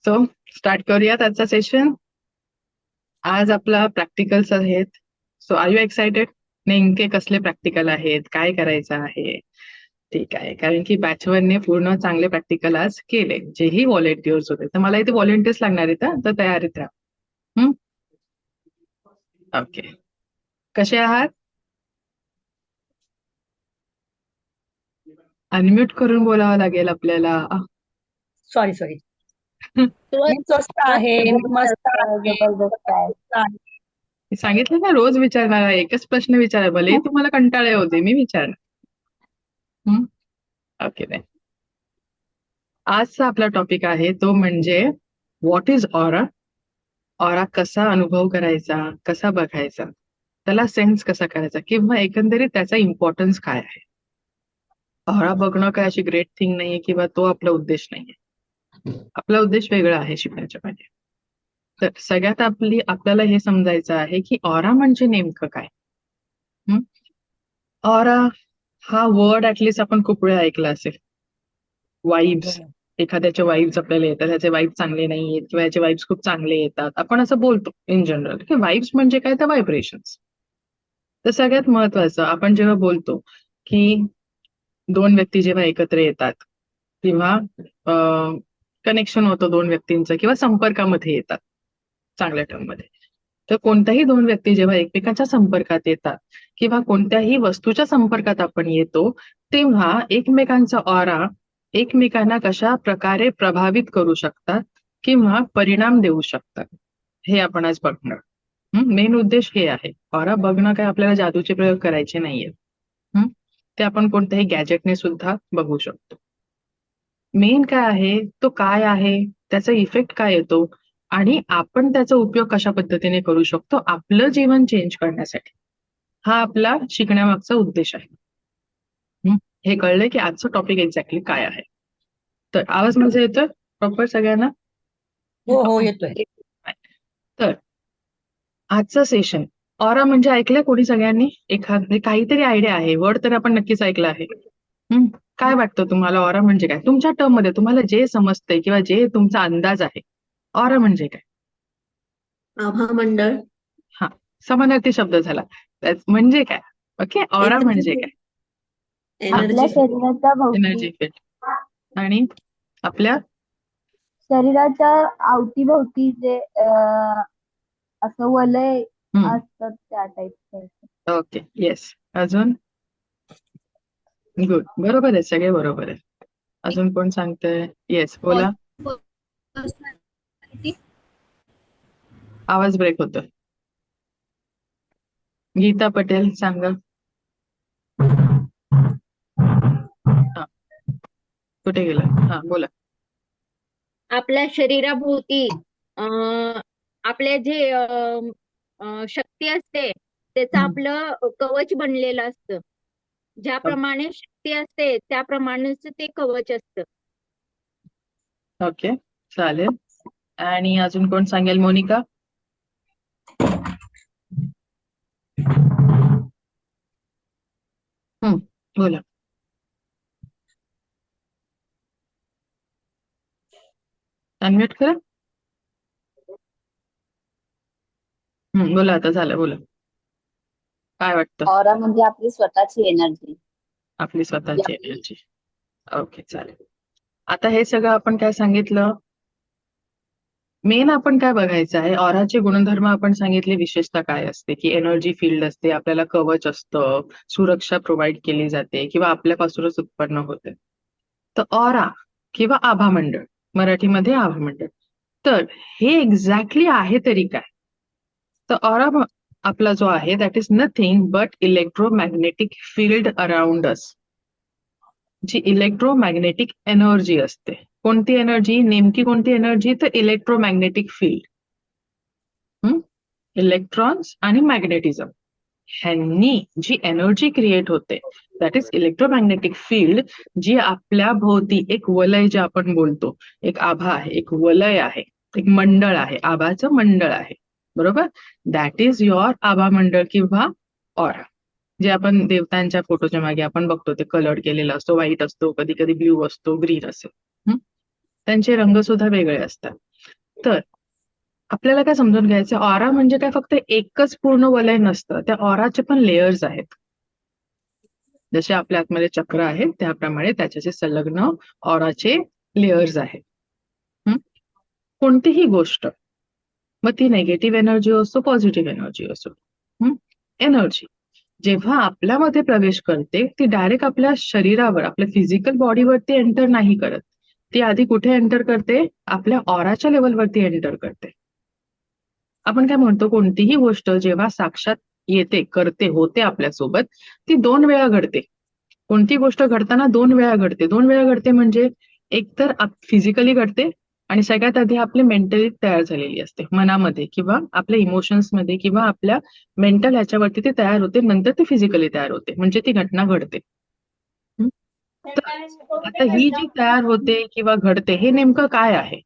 So start करूयात आजचा session. आज आपला प्रॅक्टिकल्स आहेत. So are you excited? नेमके कसले प्रॅक्टिकल आहेत, काय करायचं आहे? ठीक आहे, कारण की बॅच वनने पूर्ण चांगले प्रॅक्टिकल आज केले, जेही व्हॉलेंटिअर्स होते. तर मला इथे व्हॉलेंटिअर्स लागणार आहेत तर तयारीत राहा. ओके, कसे आहात? अनम्यूट करून बोलावं लागेल आपल्याला. Sorry sorry. मी स्वस्त आहे, मी मस्त आहे. जबरदस्त आहे. मी सांगितलं ना, रोज विचारणार आहे, एकच प्रश्न विचारा, भले तुम्हाला कंटाळे होते, मी विचारणार. ओके नाही. आजचा आपला टॉपिक आहे तो म्हणजे व्हॉट इज ऑरा. ऑरा कसा अनुभव करायचा, कसा बघायचा, त्याला सेन्स कसा करायचा, किंवा एकंदरीत त्याचा इम्पॉर्टन्स काय आहे. ऑरा बघणं काय अशी ग्रेट थिंग नाहीये, किंवा तो आपला उद्देश नाहीये. आपला उद्देश वेगळा आहे शिकण्याच्या मागे. तर सगळ्यात आपल्याला हे समजायचं आहे की ऑरा म्हणजे नेमकं काय. ऑरा हा वर्ड ऍटलिस्ट आपण खूप वेळा ऐकला असेल. वाईब्स, एखाद्याचे वाईब्स आपल्याला येतात, त्याचे वाईब्स चांगले नाही आहेत किंवा याचे वाईब्स खूप चांगले येतात, आपण असं बोलतो इन जनरल की वाईब्स म्हणजे काय, तर व्हायब्रेशन्स. तर सगळ्यात महत्वाचं, आपण जेव्हा बोलतो की दोन व्यक्ती जेव्हा एकत्र येतात किंवा कनेक्शन होतं दोन व्यक्तींचं किंवा संपर्कामध्ये येतात चांगल्या टर्ममध्ये, तर कोणत्याही दोन व्यक्ती जेव्हा एकमेकांच्या संपर्कात येतात किंवा कोणत्याही वस्तूच्या संपर्कात आपण येतो, तेव्हा एकमेकांचा ऑरा एकमेकांना कशा प्रकारे प्रभावित करू शकतात किंवा परिणाम देऊ शकतात, हे आपण आज बघणार. मेन उद्देश हे आहे. ऑरा बघणं काय आपल्याला जादूचे प्रयोग करायचे नाहीये. ते आपण कोणत्याही गॅजेटने सुद्धा बघू शकतो. मेन काय आहे, तो काय आहे, त्याचा इफेक्ट काय येतो आणि आपण त्याचा उपयोग कशा पद्धतीने करू शकतो आपलं जीवन चेंज करण्यासाठी, हा आपला शिकण्यामागचा उद्देश आहे. हे कळलंय की आजचं टॉपिक एक्झॅक्टली काय आहे. तर आवाज माझा येतोय प्रॉपर सगळ्यांना? हो हो येतोय. तर आजचं सेशन, ऑरा म्हणजे ऐकलंय कोणी सगळ्यांनी? एखाद काहीतरी आयडिया आहे, वर्ड तर आपण नक्कीच ऐकलं आहे. काय वाटतं तुम्हाला ऑरा म्हणजे काय? तुमच्या टर्म मध्ये तुम्हाला जे समजतंय किंवा जे तुमचा अंदाज आहे, ऑरा म्हणजे काय? आभा मंडळ. हा, समानार्थी शब्द झाला. म्हणजे काय? ओके, ऑरा म्हणजे काय? आपल्या एनर्जी. शरीराच्या भोवती एनर्जी फील्ड. आणि आपल्या शरीराच्या अवतीभोवती जे असं वलय असतात त्या टाईप. Okay, yes. अजून? गुड, बरोबर आहे, सगळे बरोबर आहे. अजून कोण सांगतंय? येस, बोला. आवाज ब्रेक होतोय. गीता पटेल सांगा. हा, कुठे गेला? हा, बोला. आपल्या शरीराभोवती आपल्या जे शक्ती असते त्याचं आपलं कवच बनलेलं असतं. ज्याप्रमाणे शक्ती असते त्याप्रमाणेच ते कवच असतं. ओके, चालेल. आणि अजून कोण सांगेल? मोनिका. बोला. अनम्यूट करा. बोला, आता झालं, बोला. काय वाटतं? ऑरा म्हणजे आपली स्वतःची एनर्जी. आपली स्वतःची एनर्जी. ओके, चालेल. आता हे सगळं आपण काय सांगितलं, मेन आपण काय बघायचं आहे, ऑराचे गुणधर्म आपण सांगितले, विशेषतः काय असते की एनर्जी फील्ड असते, आपल्याला कवच असतं, सुरक्षा प्रोव्हाइड केली जाते किंवा आपल्यापासूनच उत्पन्न होते. तर ऑरा किंवा आभामंडळ, मराठीमध्ये आभामंडळ, तर हे एक्झॅक्टली आहे तरी काय? तर ऑरा आपला जो आहे that is nothing but electromagnetic field around us. जी इलेक्ट्रोमॅग्नेटिक एनर्जी असते. कोणती एनर्जी? नेमकी कोणती एनर्जी? तर इलेक्ट्रोमॅग्नेटिक फील्ड. इलेक्ट्रॉन्स आणि मॅग्नेटिझम ह्यांनी जी एनर्जी क्रिएट होते दॅट इज इलेक्ट्रोमॅग्नेटिक फील्ड, जी आपल्या भोवती एक वलय जे आपण बोलतो, एक आभा आहे, एक वलय आहे, एक मंडळ आहे, आभाचं मंडळ आहे, बरोबर? दॅट इज युअर आभा मंडळ किंवा ऑरा. जे आपण देवतांच्या फोटोच्या मागे आपण बघतो ते कलर केलेला असतो, व्हाईट असतो, कधी कधी ब्ल्यू असतो, ग्रीन असतो. त्यांचे रंग सुद्धा वेगळे असतात. तर आपल्याला काय समजून घ्यायचं, ऑरा म्हणजे काय फक्त एकच पूर्ण वलय नसतं, त्या ऑराचे पण लेयर्स आहेत. जसे आपल्या आतमध्ये चक्र आहेत त्याप्रमाणे त्याच्याचे संलग्न ऑराचे लेयर्स आहेत. कोणतीही गोष्ट, मग ती नेगेटिव्ह एनर्जी असो पॉझिटिव्ह एनर्जी असो, एनर्जी जेव्हा आपल्यामध्ये प्रवेश करते ती डायरेक्ट आपल्या शरीरावर, आपल्या फिजिकल बॉडीवरती एंटर नाही करत. ती आधी कुठे एंटर करते, आपल्या ऑराच्या लेवलवरती एंटर करते. आपण काय म्हणतो, कोणतीही गोष्ट जेव्हा साक्षात येते, करते, होते आपल्यासोबत, ती 2 वेळा घडते. कोणती गोष्ट घडताना 2 वेळा घडते. 2 वेळा घडते म्हणजे एकतर फिजिकली घडते आणि सगळ्यात आधी आपली मेंटली तयार झालेली असते, मनामध्ये किंवा आपल्या इमोशन्समध्ये किंवा आपल्या मेंटल ह्याच्यावरती ती तयार होते, नंतर ती फिजिकली तयार होते, म्हणजे ती घटना घडते. तर आता ही जी तयार होते किंवा घडते हे नेमकं काय आहे?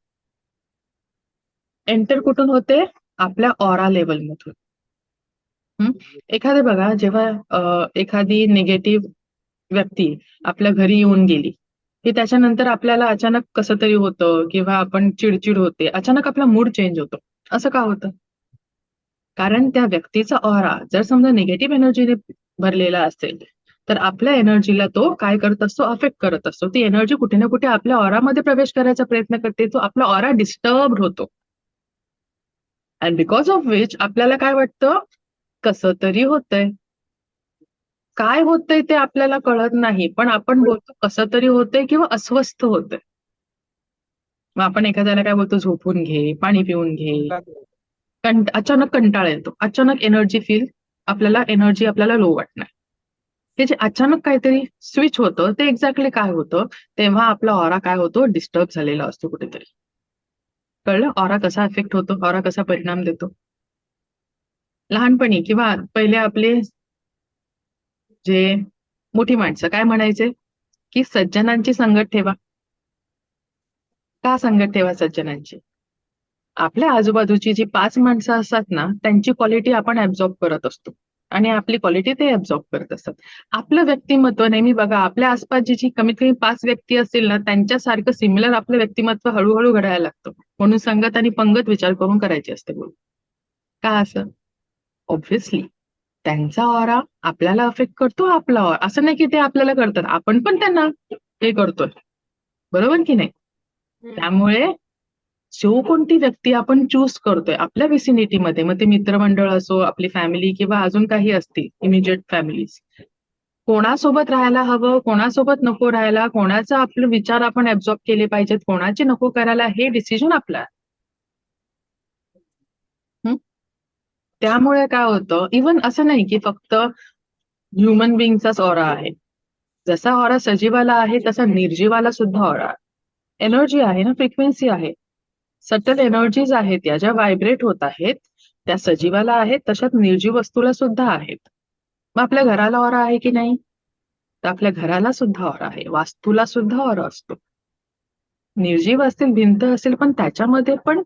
एंटर कुठून होते? आपल्या ऑरा लेवलमधून. एखादे बघा, जेव्हा एखादी निगेटिव्ह व्यक्ती आपल्या घरी येऊन गेली की त्याच्यानंतर आपल्याला अचानक कसं तरी होतं किंवा आपण चिडचिड होते, अचानक आपला मूड चेंज होतो. असं का होतं? कारण त्या व्यक्तीचा ऑरा जर समजा निगेटिव्ह एनर्जीने भरलेला असेल तर आपल्या एनर्जीला तो काय करत असतो, अफेक्ट करत असतो. ती एनर्जी कुठे ना कुठे आपल्या ऑरामध्ये प्रवेश करायचा प्रयत्न करते, तो आपला ऑरा डिस्टर्ब होतो. अँड बिकॉज ऑफ विच आपल्याला काय वाटतं, कसं तरी होतंय. काय होतंय ते आपल्याला कळत नाही, पण आपण बोलतो कसं तरी होतंय किंवा अस्वस्थ होतंय. मग आपण एखाद्याला काय बोलतो, झोपून घे, पाणी पिऊन घे. अचानक कंटाळा येतो, अचानक एनर्जी आपल्याला लो वाटणार. हे जे अचानक काहीतरी स्विच होतं ते एक्झॅक्टली काय होतं, तेव्हा आपला ऑरा काय होतो, डिस्टर्ब झालेला असतो कुठेतरी. कळलं ऑरा कसा इफेक्ट होतो, ऑरा कसा परिणाम देतो? लहानपणी किंवा पहिले आपले जे मोठी माणसं काय म्हणायचे की सज्जनांची संगत ठेवा. का संगत ठेवा सज्जनांची? आपल्या आजूबाजूची जी 5 माणसं असतात ना, त्यांची क्वालिटी आपण ऍब्झॉर्ब करत असतो आणि आपली क्वालिटी ते ऍब्झॉर्ब करत असतात. आपलं व्यक्तिमत्व नेहमी बघा, आपल्या आसपास जी कमीत कमी 5 व्यक्ती असतील ना, त्यांच्यासारखं सिमिलर आपलं व्यक्तिमत्व हळूहळू घडायला लागतं. म्हणून संगत आणि पंगत विचार करून करायची असते. बोल का असं? ऑब्व्हियसली त्यांचा ऑरा आपल्याला अफेक्ट करतो, आपला ऑरा. असं नाही की ते आपल्याला करतात, आपण पण त्यांना हे करतोय, बरोबर की नाही? त्यामुळे जो कोणती व्यक्ती आपण चूज करतोय आपल्या विसिनिटीमध्ये, मग ते मित्रमंडळ असो, आपली फॅमिली किंवा अजून काही असतील इमिजिएट फॅमिलीज, कोणासोबत राहायला हवं, कोणासोबत नको राहायला, कोणाचा आपले विचार आपण ऍब्झॉर्ब केले पाहिजेत, कोणाचे नको करायला, हे डिसिजन आपलं आहे. त्यामुळे काय होतं, इव्हन असं नाही की फक्त ह्युमन बिंगचाच ऑरा आहे. जसा ऑरा सजीवाला आहे तसा निर्जीवाला सुद्धा ऑरा एनर्जी आहे ना, फ्रिक्वेन्सी आहे. सटल एनर्जीज आहेत या ज्या व्हायब्रेट होत आहेत, त्या सजीवाला आहेत, तशाच निर्जीव वस्तूला सुद्धा आहेत. मग आपल्या घराला ऑरा आहे की नाही? तर आपल्या घराला सुद्धा ऑरा आहे, वास्तूला सुद्धा ऑरा असतो. निर्जीव असतील, भिंत असेल, पण त्याच्यामध्ये पण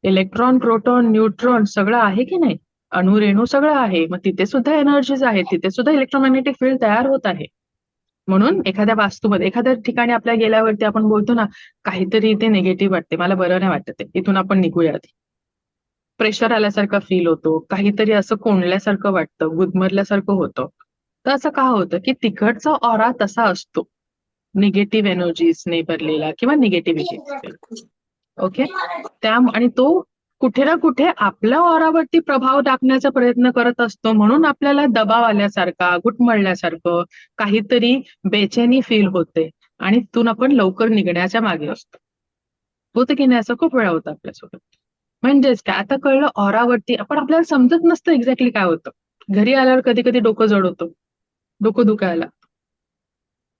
इलेक्ट्रॉन, प्रोटॉन, न्यूट्रॉन सगळं आहे की नाही? अणु रेणू सगळं आहे. मग तिथे सुद्धा एनर्जीज आहेत, तिथे सुद्धा इलेक्ट्रोमॅग्नेटिक फील्ड तयार होत आहे. म्हणून एखाद्या वास्तूमध्ये, एखाद्या ठिकाणी आपल्या गेल्यावरती आपण बोलतो ना, काहीतरी इथे निगेटिव्ह वाटते, मला बरं नाही वाटत आहे, इथून आपण निघूया आधी. प्रेशर आल्यासारखा फील होतो, काहीतरी असं कोंडल्यासारखं वाटतं, गुदमरल्यासारखं होतं. तर असं का होतं की तिकडचा ऑरा तसा असतो, निगेटिव्ह एनर्जीजने भरलेला किंवा निगेटिव्हिटी. ओके, आणि तो कुठे ना कुठे आपल्या ऑरावरती प्रभाव टाकण्याचा प्रयत्न करत असतो, म्हणून आपल्याला दबाव आल्यासारखा, घुटमळल्यासारखं, काहीतरी बेचैनी फील होते आणि तिथून आपण लवकर निघण्याच्या मागे असतो. होतं की नाही? असं खूप वेळा होतं आपल्यासोबत. म्हणजेच काय, आता कळलं ऑरावरती, आपण आपल्याला समजत नसतं एक्झॅक्टली काय होतं. घरी आल्यावर कधी कधी डोकं जड होतं, डोकं दुखायला.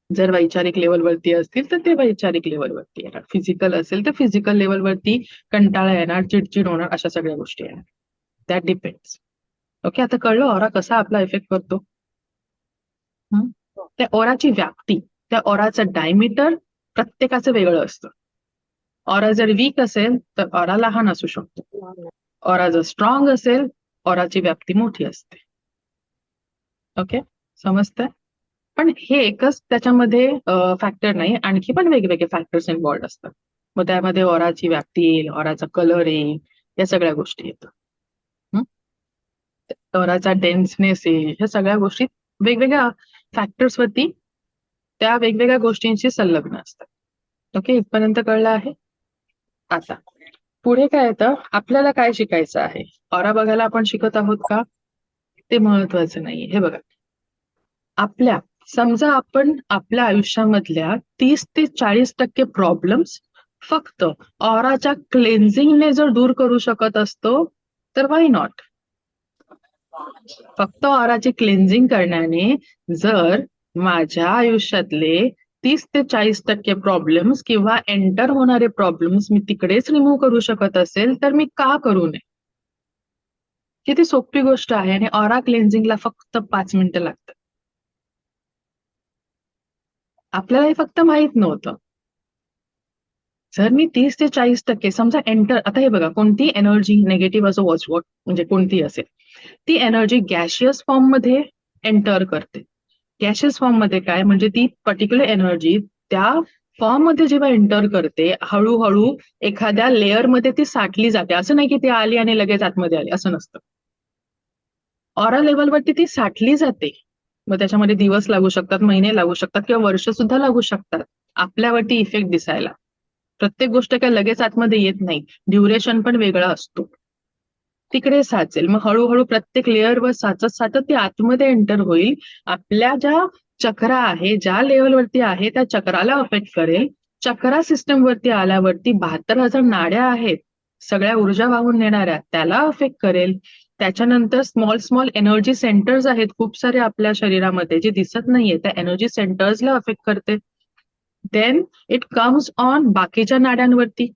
जर वैचारिक लेवलवरती असतील तर ते वैचारिक लेवलवरती येणार, फिजिकल असेल तर फिजिकल लेवलवरती कंटाळा येणार, चिडचिड होणार, अशा सगळ्या गोष्टी येणार. That depends. ओके, आता कळलं ऑरा कसा आपला इफेक्ट करतो. त्या ऑराची व्याप्ती, त्या ऑराचं डायमीटर प्रत्येकाचं वेगळं असतं. ऑरा जर वीक असेल तर ऑरा लहान असू शकतो. ऑरा जर स्ट्रॉंग असेल, ऑराची व्याप्ती मोठी असते. ओके, समजतंय? पण हे एकच त्याच्यामध्ये फॅक्टर नाही, आणखी पण वेगवेगळे फॅक्टर्स इन्व्हॉल्ड असतात. मग त्यामध्ये ऑराची व्याप्ती येईल, ऑराचा कलर येईल, या सगळ्या गोष्टी येतात. ऑराचा डेन्सनेस येईल, ह्या सगळ्या गोष्टी वेगवेगळ्या फॅक्टर्स वरती त्या वेगवेगळ्या गोष्टींशी संलग्न असतात. ओके, इथपर्यंत कळलं आहे. आता पुढे काय येतं, आपल्याला काय शिकायचं आहे. ऑरा बघायला आपण शिकत आहोत का, ते महत्वाचं नाहीये. हे बघा, समजा आपण आपल्या आयुष्यामधल्या 30 ते 40% प्रॉब्लेम्स फक्त ऑराच्या क्लेन्झिंगने जर दूर करू शकत असतो तर वाय नॉट. फक्त ऑराची क्लेन्झिंग करण्याने जर माझ्या आयुष्यातले 30 ते 40% प्रॉब्लेम्स किंवा एंटर होणारे प्रॉब्लेम्स मी तिकडेच रिमूव्ह करू शकत असेल तर मी का करू नये. किती सोपी गोष्ट आहे आणि ऑरा क्लेन्झिंगला फक्त 5 मिनिटं लागतात. आपल्याला हे फक्त माहित नव्हतं. जर मी 30 ते 40% समजा एंटर, आता हे बघा, कोणती एनर्जी निगेटिव्ह असो वॉट म्हणजे कोणती असेल, ती एनर्जी गॅशियस फॉर्म मध्ये एंटर करते. गॅशियस फॉर्म मध्ये काय म्हणजे ती पर्टिक्युलर एनर्जी त्या फॉर्म मध्ये जेव्हा एंटर करते हळूहळू एखाद्या लेअर मध्ये ती साठली जाते. असं नाही की ती आली आणि लगेच आतमध्ये आली, असं नसतं. ऑरा लेवलवरती ती साठली जाते. मग त्याच्यामध्ये दिवस लागू शकतात, महिने लागू शकतात किंवा वर्ष सुद्धा लागू शकतात आपल्यावरती इफेक्ट दिसायला. प्रत्येक गोष्ट काय लगेच आतमध्ये येत नाही, ड्युरेशन पण वेगळा असतो. तिकडे साचेल, मग हळूहळू प्रत्येक लेअरवर साचत ती आतमध्ये एंटर होईल. आपल्या ज्या चक्रा आहे, ज्या लेवलवरती आहे त्या चक्राला अफेक्ट करेल. चक्रा सिस्टम वरती आल्यावरती 72,000 नाड्या आहेत सगळ्या ऊर्जा वाहून नेणाऱ्या, त्याला अफेक्ट करेल. त्याच्यानंतर स्मॉल एनर्जी सेंटर्स आहेत खूप सारे आपल्या शरीरामध्ये जे दिसत नाहीये, त्या एनर्जी सेंटर्सला अफेक्ट करते. देन इट कम्स ऑन बाकीच्या नाड्यांवरती,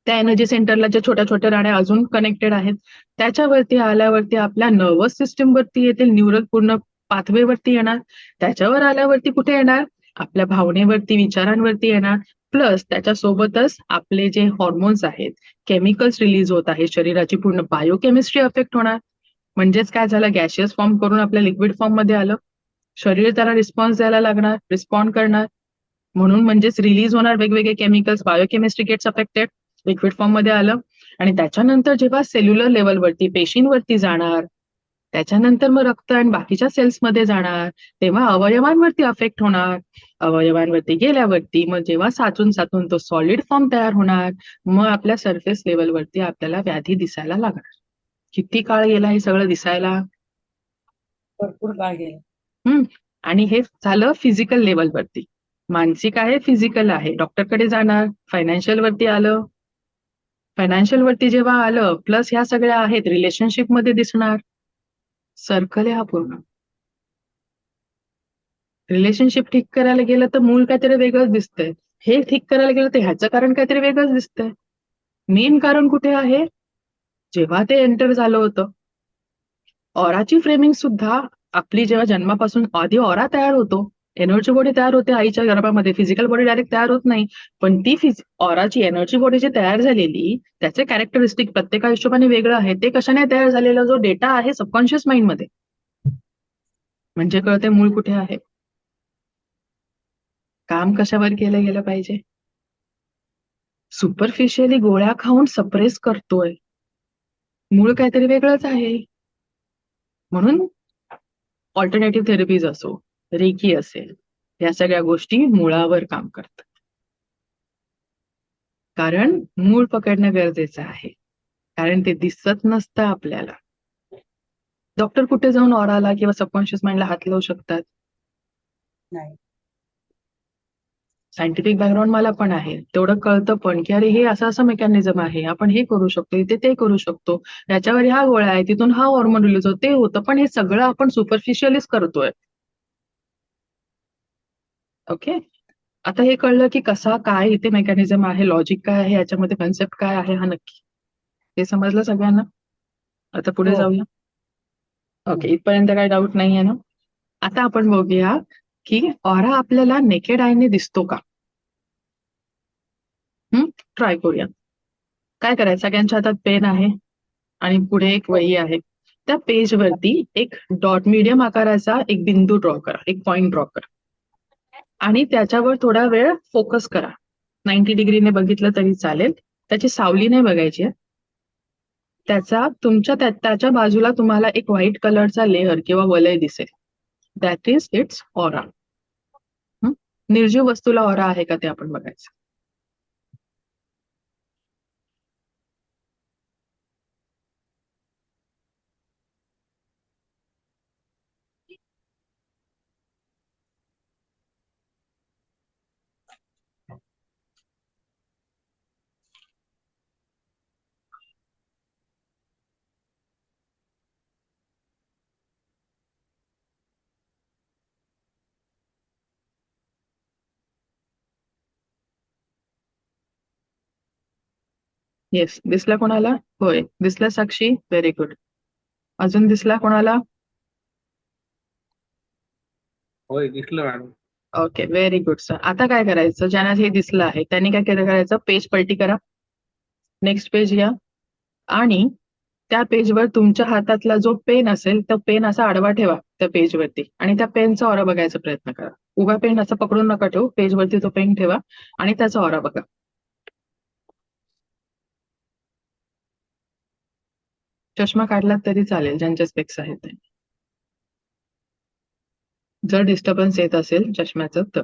त्या एनर्जी सेंटरला ज्या छोट्या छोट्या नाड्या अजून कनेक्टेड आहेत त्याच्यावरती आल्यावरती आपल्या नर्वस सिस्टम वरती येतील, न्यूरल पूर्ण पाथवे वरती येणार. त्याच्यावर आल्यावरती कुठे येणार, आपल्या भावनेवरती, विचारांवरती येणार. प्लस त्याच्यासोबतच आपले जे हॉर्मोन्स आहेत, केमिकल्स रिलीज होत आहेत, शरीराची पूर्ण बायोकेमिस्ट्री अफेक्ट होणार. म्हणजेच काय झालं, गॅशियस फॉर्म करून आपल्या लिक्विड फॉर्म मध्ये आलं, शरीर त्याला रिस्पॉन्स द्यायला लागणार, रिस्पॉन्ड करणार. म्हणून म्हणजेच रिलीज होणार वेगवेगळे chemicals, biochemistry gets affected, liquid form मध्ये आलं. आणि त्याच्यानंतर जेव्हा सेल्युलर लेवलवरती, पेशींवरती जाणार, त्याच्यानंतर मग रक्त आणि बाकीच्या सेल्समध्ये जाणार, तेव्हा अवयवांवरती अफेक्ट होणार. अवयवांवरती गेल्यावरती मग जेव्हा साचून तो सॉलिड फॉर्म तयार होणार, मग आपल्या सरफेस लेवलवरती आपल्याला व्याधी दिसायला लागणार. किती काळ गेला हे सगळं दिसायला, भरपूर काळ गेला. आणि हे झालं फिजिकल लेवलवरती. मानसिक आहे, फिजिकल आहे, डॉक्टरकडे जाणार. फायनान्शियल वरती आलं, फायनान्शियल वरती जेव्हा आलं, प्लस ह्या सगळ्या आहेत, रिलेशनशिप मध्ये दिसणार. सर्कल आहे हा पूर्ण. रिलेशनशिप ठीक करायला गेलं तर मूळ काहीतरी वेगळंच दिसतंय, हे ठीक करायला गेलं तर ह्याचं कारण काहीतरी वेगळंच दिसतंय. मेन कारण कुठे आहे, जेव्हा ते एंटर झालं होतं. ऑराची फ्रेमिंग सुद्धा आपली जेव्हा जन्मापासून आधी ऑरा तयार होतो, एनर्जी बॉडी तयार होते आईच्या गर्भामध्ये, फिजिकल बॉडी डायरेक्ट तयार होत नाही. पण ती ऑराची एनर्जी बॉडी जी तयार झालेली, त्याचे कॅरेक्टरिस्टिक प्रत्येका हिशोबाने वेगळं आहे. ते कशाने तयार झालेला जो डेटा आहे सबकॉन्शियस माइंड मध्ये, म्हणजे कळते मूळ कुठे आहे, काम कशावर केलं गेलं पाहिजे. सुपरफिशियली गोळ्या खाऊन सप्रेस करतोय, मूळ काहीतरी वेगळंच आहे. म्हणून ऑल्टरनेटिव्ह थेरपीज असो, रेकी असेल, या सगळ्या गोष्टी मुळावर काम करतात. कारण मूळ पकडणं गरजेचं आहे, कारण ते दिसत नसतं आपल्याला. डॉक्टर कुठे जाऊन ऑराला किंवा सबकॉन्शियस माइंडला हात लावू शकतात? नाही. सायंटिफिक बॅकग्राऊंड मला पण आहे, तेवढं कळतं पण की अरे हे असं मेकॅनिझम आहे, आपण हे करू शकतो, इथे ते करू शकतो, याच्यावर ह्या गोळ्या आहे, तिथून हा हॉर्मोन रिलीज होतो, ते होतं. पण हे सगळं आपण सुपरफिशियलीच करतोय. ओके, आता हे कळलं की कसा काय इथे मेकॅनिझम आहे, लॉजिक काय आहे, याच्यामध्ये कन्सेप्ट काय आहे, हा नक्की ते समजलं सगळ्यांना. आता पुढे जाऊया. ओके, इथपर्यंत काही डाऊट नाहीये ना. आता आपण बघूया की ऑरा आपल्याला नेकेड आयने दिसतो का. ट्राय करूया. काय करायचं, सगळ्यांच्या हातात पेन आहे आणि पुढे एक वही आहे. त्या पेजवरती एक डॉट मीडियम आकाराचा एक बिंदू ड्रॉ करा, एक पॉइंट ड्रॉ करा आणि त्याच्यावर थोडा वेळ फोकस करा. 90 डिग्रीने बघितलं तरी चालेल. त्याची सावली नाही बघायची आहे. त्याच्या बाजूला तुम्हाला एक व्हाईट कलरचा लेअर किंवा वलय दिसेल. That is it's aura. निर्जीव वस्तूला ऑरा आहे का ते आपण बघायचं. येस, दिसला कोणाला? होय, दिसला साक्षी. Very good. अजून दिसला कोणाला? होय, दिसलं madam. Okay, very good sir. आता काय करायचं, ज्यांना हे दिसलं आहे त्यांनी काय करायचं, पेज पलटी करा. नेक्स्ट पेज घ्या आणि त्या पेजवर तुमच्या हातातला जो पेन असेल तो पेन असा आडवा ठेवा त्या पेजवरती आणि त्या पेनचा ऑरा बघायचा प्रयत्न करा. उभा पेन असं पकडून नका ठेवू, पेजवरती तो पेन ठेवा आणि त्याचा ऑरा बघा. चष्मा काढलात तरी चालेल ज्यांच्या स्पेक्स आहेत ते. जर डिस्टर्बन्स येत असेल चष्म्याचं तर.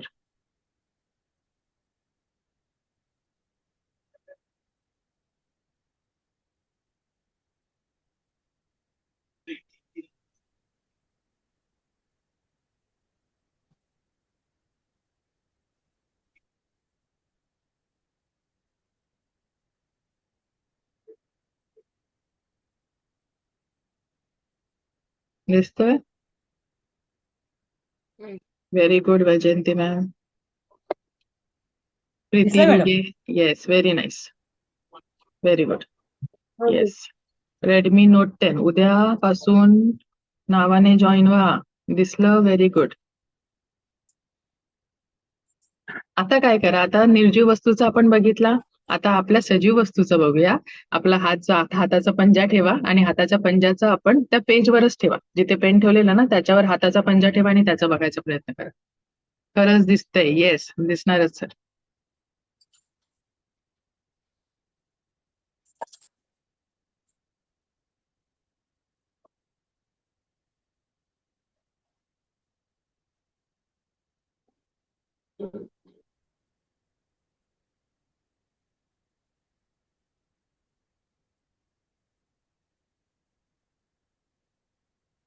दिसतोय? Very good Vaijayanti ma'am. Preeti दिसलं madam? Rege. Yes, very nice. Very good. Yes. Redmi note 10 उद्यापासून नावाने जॉईन व्हा. दिसलं? Very good. आता काय करा, आता निर्जीव वस्तूचा आपण बघितला. आता आपल्या सजीव वस्तूचं बघूया. आपला हाताचा पंजा ठेवा आणि हाताच्या पंजाचा आपण त्या पेजवरच ठेवा. जिथे पेन ठेवलेलं ना त्याच्यावर हाताचा पंजा ठेवा आणि त्याचा बघायचा प्रयत्न करा. खरंच दिसतंय. येस, दिसणारच सर.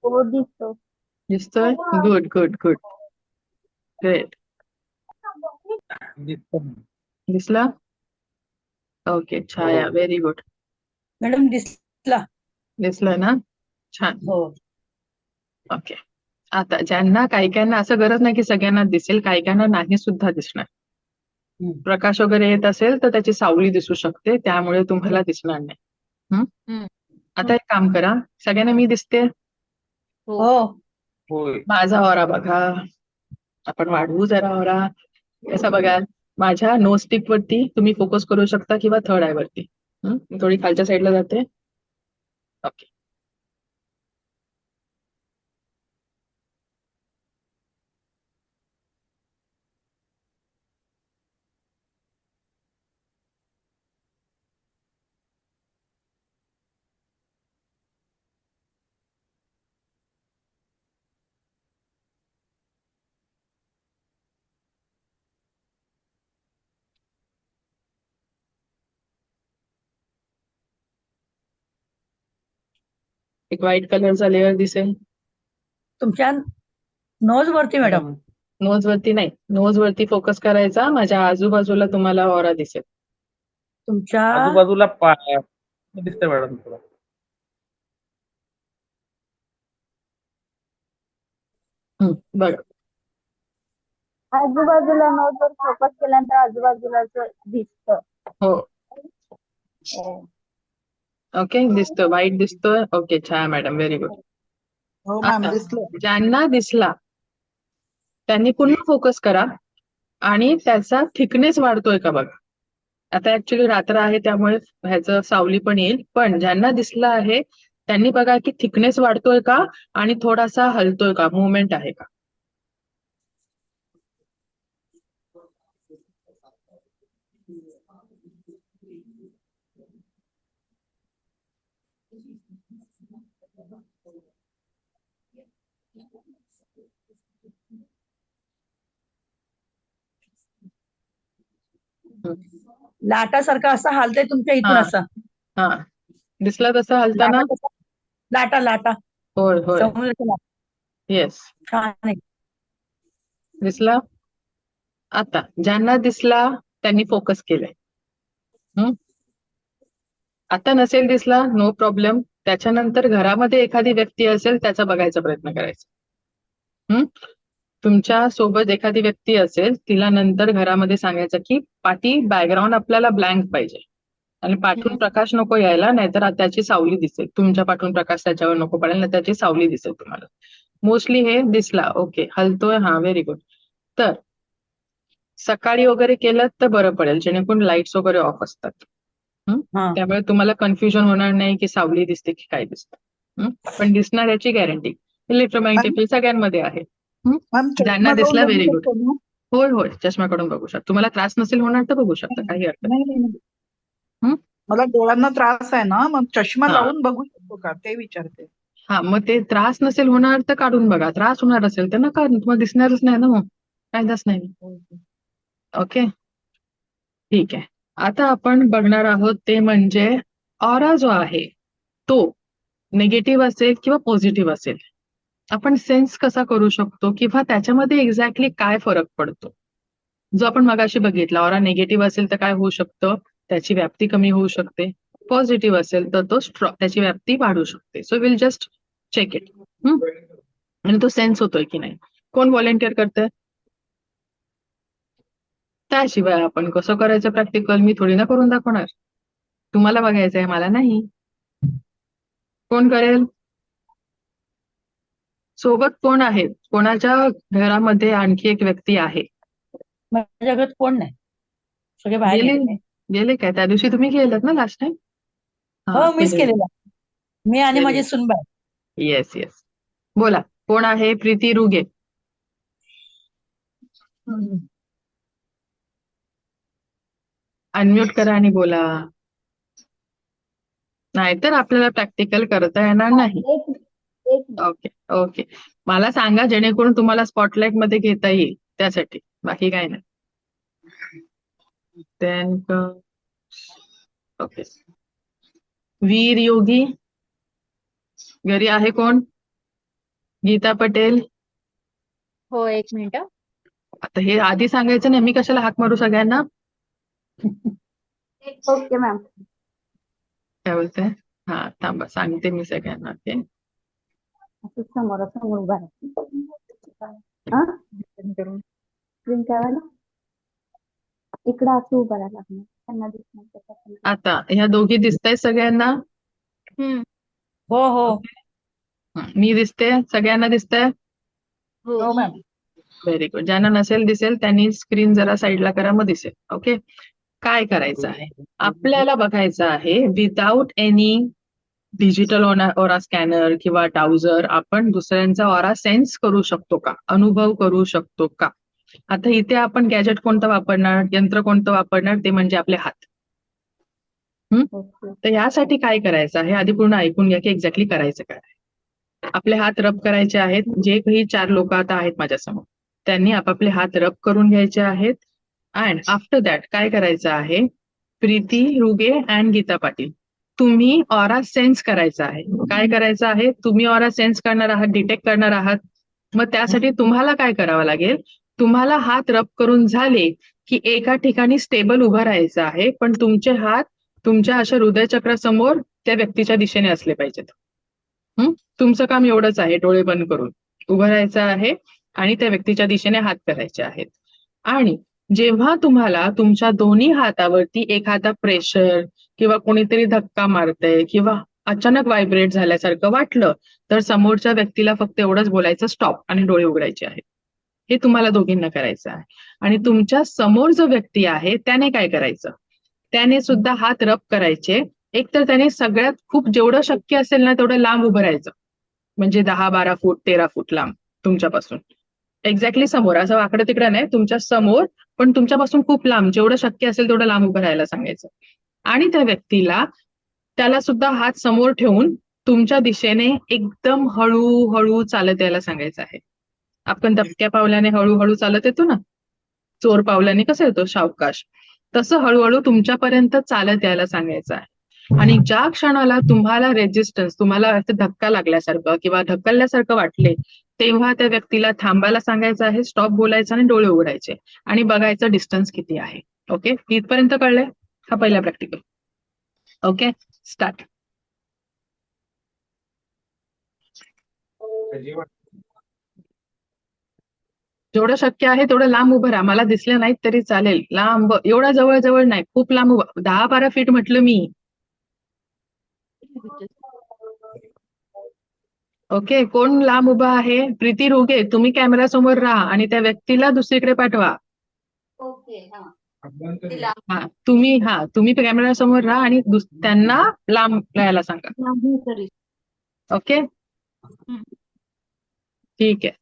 हो दिसतो. दिसतोय? Good good good. ग्रेट. दिसतं. दिसला? Okay, Chhaya. Very good. Madam दिसला. दिसलं ना? छान. हो. ओके. आता ज्यांना काहींना असं गरज नाही की सगळ्यांना दिसेल, काहींना नाही सुद्धा दिसणार. हम्म. प्रकाश वगैरे येत असेल तर त्याची सावली दिसू शकते, त्यामुळे तुम्हाला दिसणार नाही. आता एक काम करा, सगळ्यांना मी दिसते? हो. होय. माझा ऑरा बघा. आपण वाढवू जरा ऑरा. कसा बघा, माझ्या नोज टिप वरती तुम्ही फोकस करू शकता किंवा थर्ड आय वरती. थोडी खालच्या साईडला जाते. ओके. एक व्हाईट कलरचा लेअर दिसेल. तुमच्या नोज वरती मॅडम. नोज वरती नाही, नोज वरती फोकस करायचा. माझ्या आजूबाजूला तुम्हाला ऑरा दिसेल. तुमच्या आजूबाजूला दिसतंय मॅडम थोडं. बघा. आजूबाजूला नोटवर फोकस केल्यानंतर आजूबाजूलाच दिसतं. हो. हो. ओके, दिसतोय. व्हाईट दिसतोय. ओके, छान मॅडम. Very good. हो आता मॅम दिसलं. ज्यांना दिसला त्यांनी पुन्हा फोकस करा आणि त्याचा थिकनेस वाढतोय का बघा. आता ऍक्च्युली रात्र आहे त्यामुळे ह्याचं सावली पण येईल, पण ज्यांना दिसला आहे त्यांनी बघा की थिकनेस वाढतोय का आणि थोडासा हलतोय का, मुवमेंट आहे का. लाटासारखा असा हालतंय तुमच्या इथून हा. असा हा दिसला तसा हलताना? लाटा कसा लाटा लाटा होय होय समुद्राच्या लाटा येस छान आहे. दिसला. आता ज्यांना दिसला त्यांनी फोकस केलंय. आता नसेल दिसला नो प्रॉब्लेम. त्याच्यानंतर घरामध्ये एखादी व्यक्ती असेल त्याचा बघायचा प्रयत्न करायचा. तुमच्या सोबत एखादी व्यक्ती असेल तिला नंतर घरामध्ये सांगायचं की पाठी बॅकग्राऊंड आपल्याला ब्लँक पाहिजे आणि पाठून प्रकाश नको यायला, नाहीतर त्याची सावली दिसेल. तुमच्या पाठून प्रकाश त्याच्यावर नको पडेल, नाही त्याची सावली दिसेल तुम्हाला. मोस्टली हे दिसला. ओके हलतोय. हा व्हेरी गुड. तर सकाळी वगैरे केलं तर बरं पडेल, जेणेकरून लाईट्स वगैरे ऑफ असतात. हा. त्यामुळे तुम्हाला कन्फ्युजन होणार नाही की सावली दिसते की काय दिसतं. पण दिसणार याची गॅरंटी इलेक्ट्रोमॅग्नेटिक सगळ्यांमध्ये आहे. मॅम ज्यांना चष्मा दिसला लावून व्हेरी बघू गुड. शकतो ना? होय होय चष्मा काढून बघू शकता. तुम्हाला त्रास नसेल होणार तर बघू शकता, काही हरकत नाही नाही नाही. हं? मला डोळ्यांना त्रास आहे ना, मग चष्मा हा. लावून बघू शकतो का ते विचारते. हा मग ते त्रास नसेल होणार तर काढून बघा. त्रास होणार असेल तर नका, तुम्हाला दिसणारच नाही ना, मग फायदाच नाही. ओके ठीक आहे. आता आपण बघणार आहोत ते म्हणजे ऑरा जो आहे तो निगेटिव्ह असेल किंवा पॉझिटिव्ह असेल, आपण सेन्स कसा करू शकतो किंवा त्याच्यामध्ये एक्झॅक्टली काय फरक पडतो. जो आपण मगाशी बघितला, ऑरा निगेटिव्ह असेल तर काय होऊ शकतं, त्याची व्याप्ती कमी होऊ शकते. पॉझिटिव्ह असेल तर तो त्याची व्याप्ती वाढू शकते. So will just check it. आणि तो सेन्स होतोय की नाही. कोण व्हॉलेंटिअर करतंय? त्याशिवाय आपण कसं करायचं प्रॅक्टिकल, मी थोडी ना करून दाखवणार. तुम्हाला बघायचंय, मला नाही. कोण करेल? सोबत कोण आहे? कोणाच्या घरामध्ये आणखी एक व्यक्ती आहे? माझ्या घरात कोण नाही, सगळे बाहेर गेले गेले. गेले काय? त्या दिवशी तुम्ही गेलात ना लास्ट टाइम? हो मिस केलेला मी आणि माझी सुनबाई. Yes yes. बोला कोण आहे? प्रीती रुगे. अनम्यूट करा आणि बोला, नाहीतर आपल्याला प्रॅक्टिकल करता येणार नाही. Okay okay. मला सांगा जेणेकरून तुम्हाला स्पॉटलाइट मध्ये घेता येईल, त्यासाठी, बाकी काय नाही. ओके. वीर योगी घरी आहे कोण? गीता पटेल. हो एक मिनिट. आता हे आधी सांगायचं नाही, मी कशाला हाक मारू सगळ्यांना. Okay ma'am. काय बोलताय? हा थांबा सांगते मी सगळ्यांना. ओके असं समोरासमोर उभा राहा. स्क्रीन करायला इकडं असं उभं राहायला लागणार, त्यांना दिसणार तसं. आता ह्या दोघी दिसताय सगळ्यांना? हो हो मी दिसते? सगळ्यांना दिसतंय? हो मॅम. Very good. ज्यांना नसेल दिसेल त्यांनी स्क्रीन जरा साईडला करा, मग दिसेल. ओके. काय करायचं आहे आपल्याला बघायचं आहे, without any digital aura scanner किंवा डाउझर आपण दुसऱ्यांचा ऑरा सेन्स करू शकतो का, अनुभव करू शकतो का. आता इथे आपण गॅजेट कोणतं वापरणार, यंत्र कोणतं वापरणार, ते म्हणजे आपले हात. तर यासाठी काय करायचं आहे, आधी पूर्ण ऐकून घ्या की एक्झॅक्टली करायचं काय. आपले हात रब करायचे आहेत. जे काही 4 लोक आता आहेत माझ्यासमोर, त्यांनी आपापले हात रब करून घ्यायचे आहेत. अँड आफ्टर दॅट काय करायचं आहे, प्रीती रुगे अँड गीता पाटील, तुम्ही ऑरा सेन्स करायचा आहे. काय करायचं आहे, तुम्ही ऑरा सेन्स करणार आहात, डिटेक्ट करणार आहात. मग त्यासाठी तुम्हाला काय करावं लागेल, तुम्हाला हात रब करून झाले की एका ठिकाणी स्टेबल उभं राहायचं आहे, पण तुमचे हात तुमच्या अशा हृदयचक्रासमोर त्या व्यक्तीच्या दिशेने असले पाहिजेत. तुमचं काम एवढंच आहे, डोळे बंद करून उभं राहायचं आहे आणि त्या व्यक्तीच्या दिशेने हात करायचे आहेत. आणि जेव्हा तुम्हाला तुमच्या दोन्ही हातावरती एखादा प्रेशर किंवा कोणीतरी धक्का मारतंय किंवा अचानक व्हायब्रेट झाल्यासारखं वाटलं, तर समोरच्या व्यक्तीला फक्त एवढंच बोलायचं स्टॉप आणि डोळे उघडायचे आहेत. हे तुम्हाला दोघींना करायचं आहे. आणि तुमच्या समोर जो व्यक्ती आहे त्याने काय करायचं, त्याने सुद्धा हात रब करायचे. एकतर त्याने सगळ्यात खूप जेवढं शक्य असेल ना तेवढं लांब उभं राहायचं, म्हणजे 10-12 फूट 13 फूट लांब तुमच्यापासून, एक्झॅक्टली समोर, असं वाकडं तिकडं नाही, तुमच्या समोर पण तुमच्यापासून खूप लांब, जेवढं शक्य असेल तेवढं लांब उभं राहायला सांगायचं. आणि त्या व्यक्तीला त्याला सुद्धा हात समोर ठेवून तुमच्या दिशेने एकदम हळूहळू चालत यायला सांगायचं आहे. आपण दबक्या पावलाने हळूहळू चालत येतो ना, चोर पावलाने कसं येतो सावकाश, तसं हळूहळू तुमच्यापर्यंत चालत यायला सांगायचं आहे. आणि ज्या क्षणाला तुम्हाला रेजिस्टन्स, तुम्हाला असं धक्का लागल्यासारखं किंवा ढकलल्यासारखं वाटले, तेव्हा त्या व्यक्तीला थांबायला सांगायचं आहे, स्टॉप बोलायचं आणि डोळे उघडायचे आणि बघायचं डिस्टन्स किती आहे. ओके, इथपर्यंत कळलंय? हा पहिला प्रॅक्टिकल. Okay, start. जेवढं शक्य आहे तेवढं लांब उभं राहा. मला दिसलं नाहीत तरी चालेल. लांब, एवढा जवळ जवळ नाही, खूप लांब उभं, 10-12 फीट म्हटलं मी. ओके, कोण लांब उभा आहे? प्रीती रुगे, तुम्ही कॅमेरा समोर राहा आणि त्या व्यक्तीला दुसरीकडे पाठवा. ओके हा तुम्ही कॅमेरा समोर राहा आणि त्यांना लांब राहायला सांगा. ओके, ठीक आहे.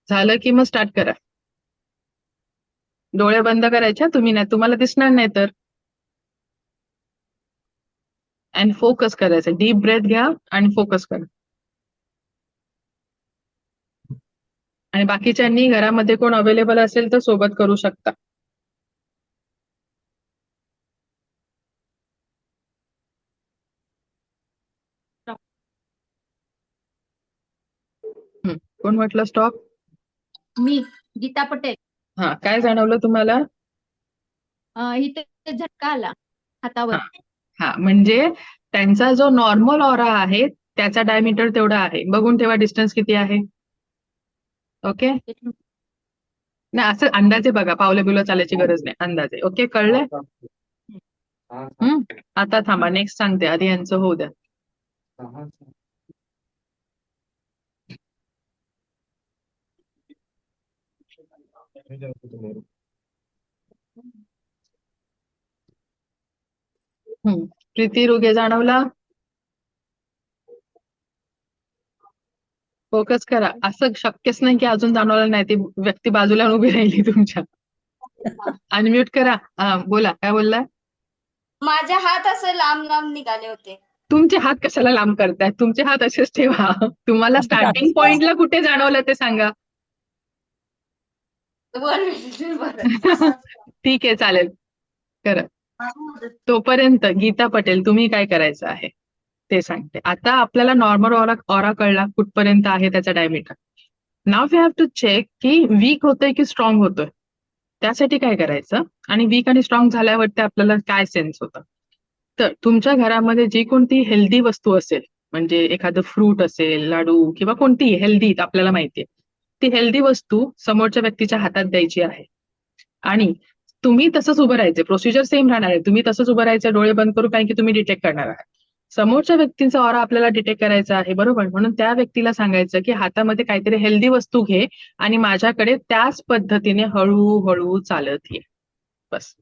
झालं की मग स्टार्ट करा. डोळे बंद करायचे तुम्ही, नाही तुम्हाला दिसणार नाही तर. अँड फोकस करायचं. डीप ब्रेथ घ्या आणि फोकस करा. आणि बाकीच्यांनी घरामध्ये कोण अवेलेबल असेल तर सोबत करू शकता. कोण म्हटलं स्टॉप? मी गीता पटेल. हा, काय जाणवलं तुम्हाला? इथे झटका आला हातावर. हा, म्हणजे त्यांचा जो नॉर्मल ऑरा आहे त्याचा डायमीटर तेवढा आहे. बघून ठेवा डिस्टन्स किती आहे. ओके, नाही असं अंदाजे बघा, पावलं बिवलं चालायची गरज नाही, अंदाजे. ओके, कळलंय? आता थांबा, नेक्स्ट सांगते, आधी यांचं होऊ द्या. प्रीती रुगे जाणवला? फोकस करा. असं शक्यच नाही की अजून जाणवलं नाही, ती व्यक्ती बाजूला उभी राहिली तुमच्या. अनम्यूट करा. हा, बोला, काय बोललाय? माझे हात असे लांब लांब निघाले होते. तुमचे हात कशाला लांब करताय? तुमचे हात असेच ठेवा. तुम्हाला स्टार्टिंग पॉइंटला कुठे जाणवलं ते सांगा. ठीक आहे, चालेल, करा. तोपर्यंत गीता पटेल, तुम्ही काय करायचं आहे ते सांगते. आता आपल्याला नॉर्मल ऑरा कळला कुठपर्यंत आहे त्याचा डायमीटर. नाव वी हॅव टू चेक की वीक होतोय की स्ट्रॉंग होतोय. त्यासाठी काय करायचं, आणि वीक आणि स्ट्रॉंग झाल्यावरती आपल्याला काय सेन्स होतं. तर तुमच्या घरामध्ये जी कोणती हेल्दी वस्तू असेल, म्हणजे एखादं फ्रूट असेल, लाडू किंवा कोणतीही हेल्दी आपल्याला माहितीये, ती हेल्दी वस्तू समोरच्या व्यक्तीच्या हातात द्यायची आहे. आणि तुम्ही तसंच उभं राहायचे. प्रोसिजर सेम राहणार आहे. तुम्ही तसंच उभं राहायचं, डोळे बंद करू, कारण की तुम्ही डिटेक्ट करणार आहात. समोरच्या व्यक्तीचा ऑरा आपल्याला डिटेक्ट करायचा आहे, बरोबर. म्हणून त्या व्यक्तीला सांगायचं की हातामध्ये काहीतरी हेल्दी वस्तू घे आणि माझ्याकडे त्याच पद्धतीने हळूहळू चालत ये. बस.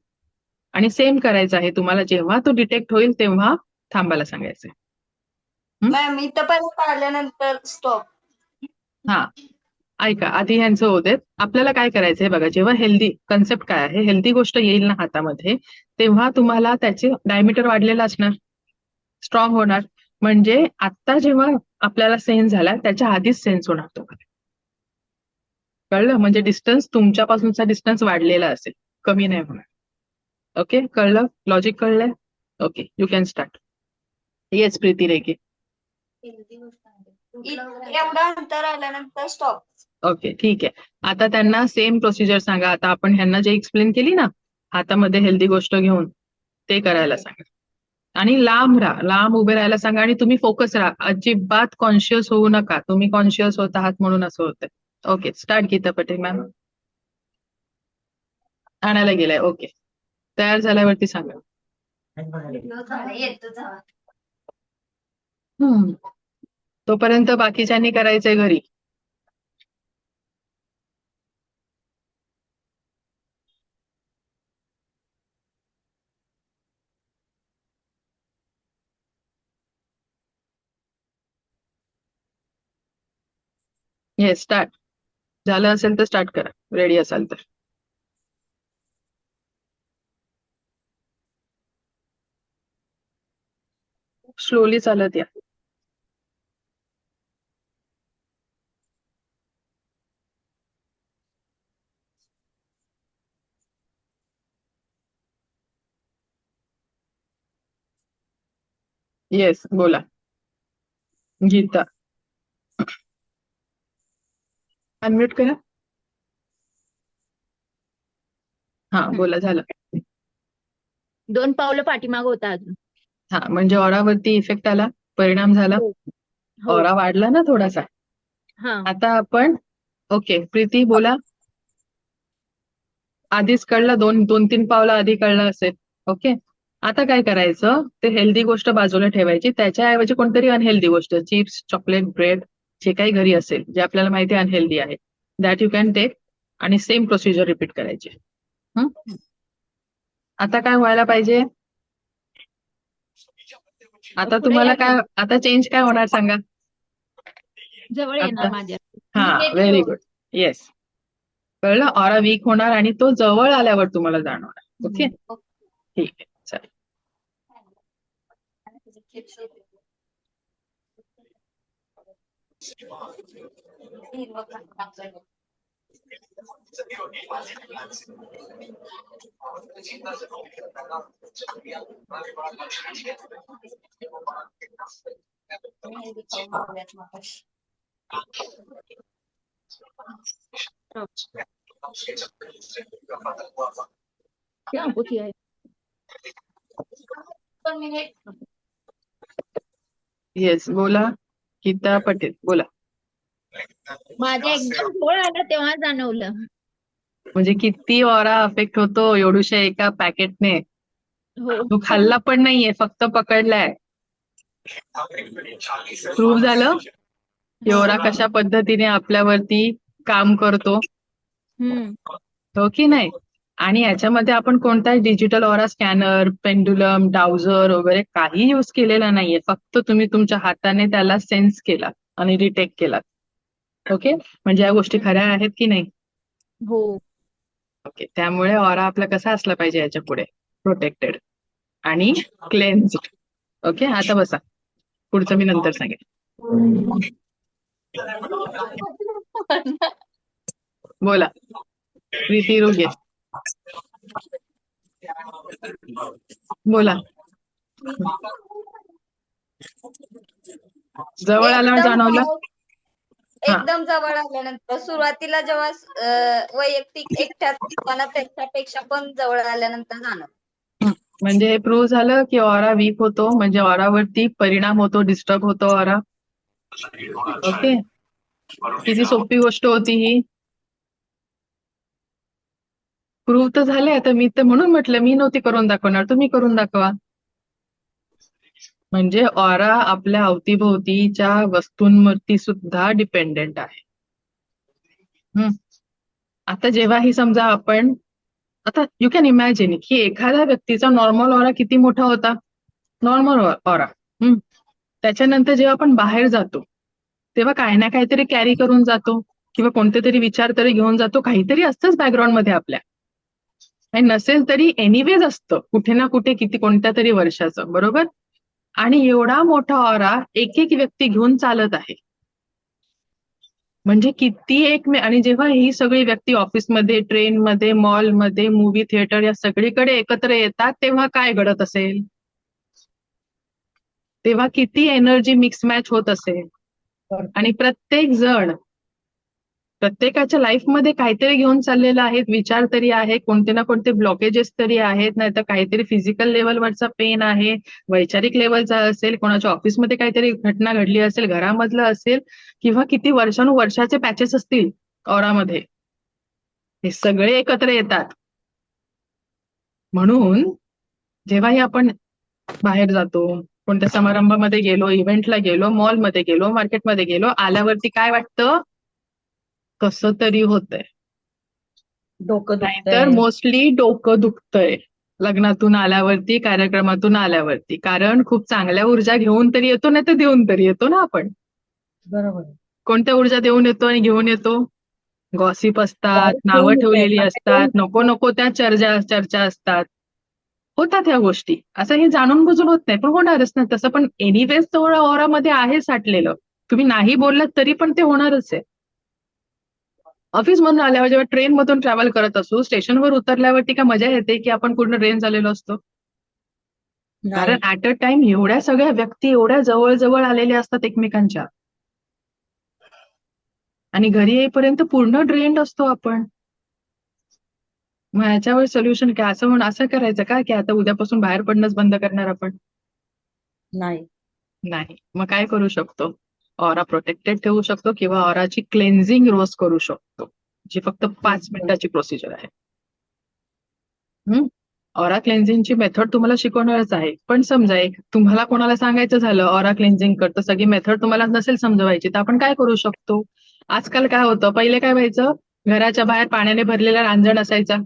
आणि सेम करायचं आहे तुम्हाला. जेव्हा तो डिटेक्ट होईल तेव्हा थांबायला सांगायचंय. मॅम इथपर्यंत आल्यानंतर स्टॉप. हा, ऐका, आधी ह्यांचं होऊ देत. आपल्याला काय करायचंय बघा, जेव्हा हेल्दी कन्सेप्ट काय आहे, हेल्दी गोष्ट येईल ना हातामध्ये, तेव्हा तुम्हाला त्याचे डायमीटर वाढलेलं असणार, स्ट्रॉंग होणार. म्हणजे आता जेव्हा आपल्याला सेन्स झाला त्याच्या आधीच सेन्स होणार तो. कळलं? म्हणजे डिस्टन्स, तुमच्यापासूनचा डिस्टन्स वाढलेला असेल, कमी नाही होणार. ओके, कळलं? लॉजिक कळलंय? Okay, you can start. Yes, Preeti Rege. एवढा अंतर आल्यानंतर स्टॉप. ओके, ठीक आहे. आता त्यांना सेम प्रोसिजर सांगा. आता आपण ह्यांना जे एक्सप्लेन केली ना, हातामध्ये हेल्दी गोष्ट घेऊन, ते करायला सांगा. आणि लांब राहा, लांब उभे राहायला सांगा. आणि तुम्ही फोकस राहा, अजिबात कॉन्शियस होऊ नका. तुम्ही कॉन्शियस होत आहात म्हणून असं होतंय. Okay, start. Geeta Patel ma'am. आणायला गेलाय. ओके, तयार झाल्यावरती सांगा. तोपर्यंत बाकीच्यांनी करायचंय घरी. Yes, start. झालं असेल तर स्टार्ट करा, रेडी असाल तर. स्लोली चालत या. येस, बोला. गीता. अनम्यूट करा. हा, बोला, झालं. 2 पावलं पाठीमाग होता अजून. हा, म्हणजे ऑरावरती इफेक्ट आला, परिणाम झाला, हो. हो. ऑरा वाढला ना थोडासा. हा. आता आपण, ओके, प्रीती बोला. आधीच कळलं, 2-3 पावलं आधी कळलं असेल. ओके, आता काय करायचं, ते हेल्दी गोष्ट बाजूला ठेवायची, त्याच्याऐवजी कोणतरी अनहेल्दी गोष्ट, चिप्स, चॉकलेट, ब्रेड, जे काही घरी असेल, जे आपल्याला माहिती आहे अनहेल्दी आहे, दॅट यू कॅन टेक, आणि सेम प्रोसिजर रिपीट करायची. हं? आता काय व्हायला पाहिजे? आता पुढे तुम्हाला या काय, आता चेंज काय होणार सांगा? जवळ येणार आता माझ्या. हा, Negative व्हेरी होणार. गुड. येस, कळलं. ऑरा वीक होणार आणि तो जवळ आल्यावर तुम्हाला जाणवणार. ओके, ठीक आहे, चालेल. क्या कुठे आहे? येस, बोला. गीता पटेल, बोला. माझ्या एकदम जवळ आला तेव्हा जाणवलं. म्हणजे किती ऑरा अफेक्ट होतो एवढूशा एका पॅकेटने. हो. तू खाल्ला पण नाहीये, फक्त पकडलाय. प्रूव्ह झालं की ऑरा कशा पद्धतीने आपल्यावरती काम करतो, हो की नाही? आणि याच्यामध्ये आपण कोणताही डिजिटल ऑरा स्कॅनर, पेंडुलम, डाउझर वगैरे काही यूज केलेला नाहीये. फक्त तुम्ही तुमच्या हाताने त्याला सेन्स केला आणि डिटेक्ट केला. ओके, म्हणजे या गोष्टी खऱ्या आहेत की नाही? हो. ओके, त्यामुळे ऑरा आपला कसा असला पाहिजे याच्या पुढे? प्रोटेक्टेड आणि क्लेन्स्ड. ओके, आता बसा, पुढचं मी नंतर सांगेन. बोला, प्रीती रुगे, बोला. जवळ आल्यावर जाणवलं? हा. एकदम जवळ आल्यानंतर सुरुवातीला जेव्हा वैयक्तिक एकट्यात त्याच्यापेक्षा पण जवळ आल्यानंतर जाणवलं. म्हणजे हे प्रूव्ह झालं की ऑरा वीक होतो, म्हणजे ऑरावरती परिणाम होतो, डिस्टर्ब होतो ऑरा. ओके, किती सोपी गोष्ट होती ही. प्रूव्ह तर झाले. आता मी तर म्हणून म्हटलं, मी नव्हती करून दाखवणार, तुम्ही करून दाखवा. म्हणजे ऑरा आपल्या अवतीभोवतीच्या वस्तूंवरती सुद्धा डिपेंडेंट आहे. आता जेव्हा ही समजा आपण, आता यू कॅन इमॅजिन की एखाद्या व्यक्तीचा नॉर्मल ऑरा किती मोठा होता, नॉर्मल ऑरा. त्याच्यानंतर जेव्हा आपण बाहेर जातो तेव्हा काही ना काहीतरी कॅरी करून जातो, किंवा कोणते तरी विचार तरी घेऊन जातो, काहीतरी असतंच बॅकग्राऊंड मध्ये आपल्या. आणि नसेल तरी एनिवेज असतं कुठे ना कुठे, किती कोणत्या तरी वर्षाचं, बरोबर? आणि एवढा मोठा ऑरा एक एक व्यक्ती घेऊन चालत आहे. म्हणजे किती आणि जेव्हा ही सगळी व्यक्ती ऑफिसमध्ये, ट्रेनमध्ये, मॉलमध्ये, मूव्ही थिएटर या सगळीकडे एकत्र येतात, तेव्हा काय घडत असेल? तेव्हा किती एनर्जी मिक्स मॅच होत असेल. आणि प्रत्येकाच्या लाईफमध्ये काहीतरी घेऊन चाललेलं आहे, विचार तरी आहे, कोणते ना कोणते ब्लॉकेजेस तरी आहेत, नाही तर काहीतरी फिजिकल लेवलवरचा पेन आहे, वैचारिक लेवलचा असेल, कोणाच्या ऑफिसमध्ये काहीतरी घटना घडली असेल, घरामधलं असेल, किंवा किती वर्षानुवर्षाचे पॅचेस असतील ऑरामध्ये. हे सगळे एकत्र येतात. म्हणून जेव्हाही आपण बाहेर जातो, कोणत्या समारंभामध्ये गेलो, इव्हेंटला गेलो, मॉलमध्ये गेलो, मार्केटमध्ये गेलो, आल्यावरती काय वाटतं? कसं तरी होतंय. डोकं नाहीतर दुखतंय. मोस्टली डोकं दुखतंय लग्नातून आल्यावरती, कार्यक्रमातून आल्यावरती. कारण खूप चांगल्या ऊर्जा घेऊन तरी येतो, नाही तर देऊन तरी येतो ना आपण. बरोबर. कोणत्या ऊर्जा देऊन येतो आणि घेऊन येतो? गॉसिप असतात, वाईट नावं घेऊन ठेवलेली येतंय. असतात, नको नको त्या चर्चा असतात. होतात ह्या गोष्टी. असं हे जाणून बुजून होत नाही, पण होणारच ना तसं. पण एनिवेज तेवढं ऑरामध्ये आहे साठलेलं. तुम्ही नाही बोललात तरी पण ते होणारच आहे. ऑफिस मधून आल्यावर जेव्हा ट्रेन मधून ट्रॅव्हल करत असू, स्टेशनवर उतरल्यावरती काय मजा येते की आपण पूर्ण रेन झालेलो असतो? कारण नाही. ऍट अ टाइम एवढ्या सगळ्या व्यक्ती एवढ्या जवळ जवळ आलेल्या असतात एकमेकांच्या, आणि घरी येईपर्यंत पूर्ण ड्रेन्ड असतो आपण. मग याच्यावर सोल्युशन काय? असं म्हणून असं करायचं का की आता उद्यापासून बाहेर पडणंच बंद करणार आपण? नाही. नाही. मग काय करू शकतो? ऑरा प्रोटेक्टेड ठेवू शकतो किंवा ऑराची क्लेन्झिंग रोज करू शकतो, जी फक्त 5 मिनिटाची प्रोसिजर आहे. ऑरा क्लेन्झिंगची मेथड तुम्हाला शिकवणारच आहे. पण समजा एक तुम्हाला कोणाला सांगायचं झालं ऑरा क्लेन्झिंग कर, तर सगळी मेथड तुम्हाला नसेल समजवायची, तर आपण काय करू शकतो? आजकाल काय होतं, पहिले काय व्हायचं, घराच्या बाहेर पाण्याने भरलेला रांजण असायचा,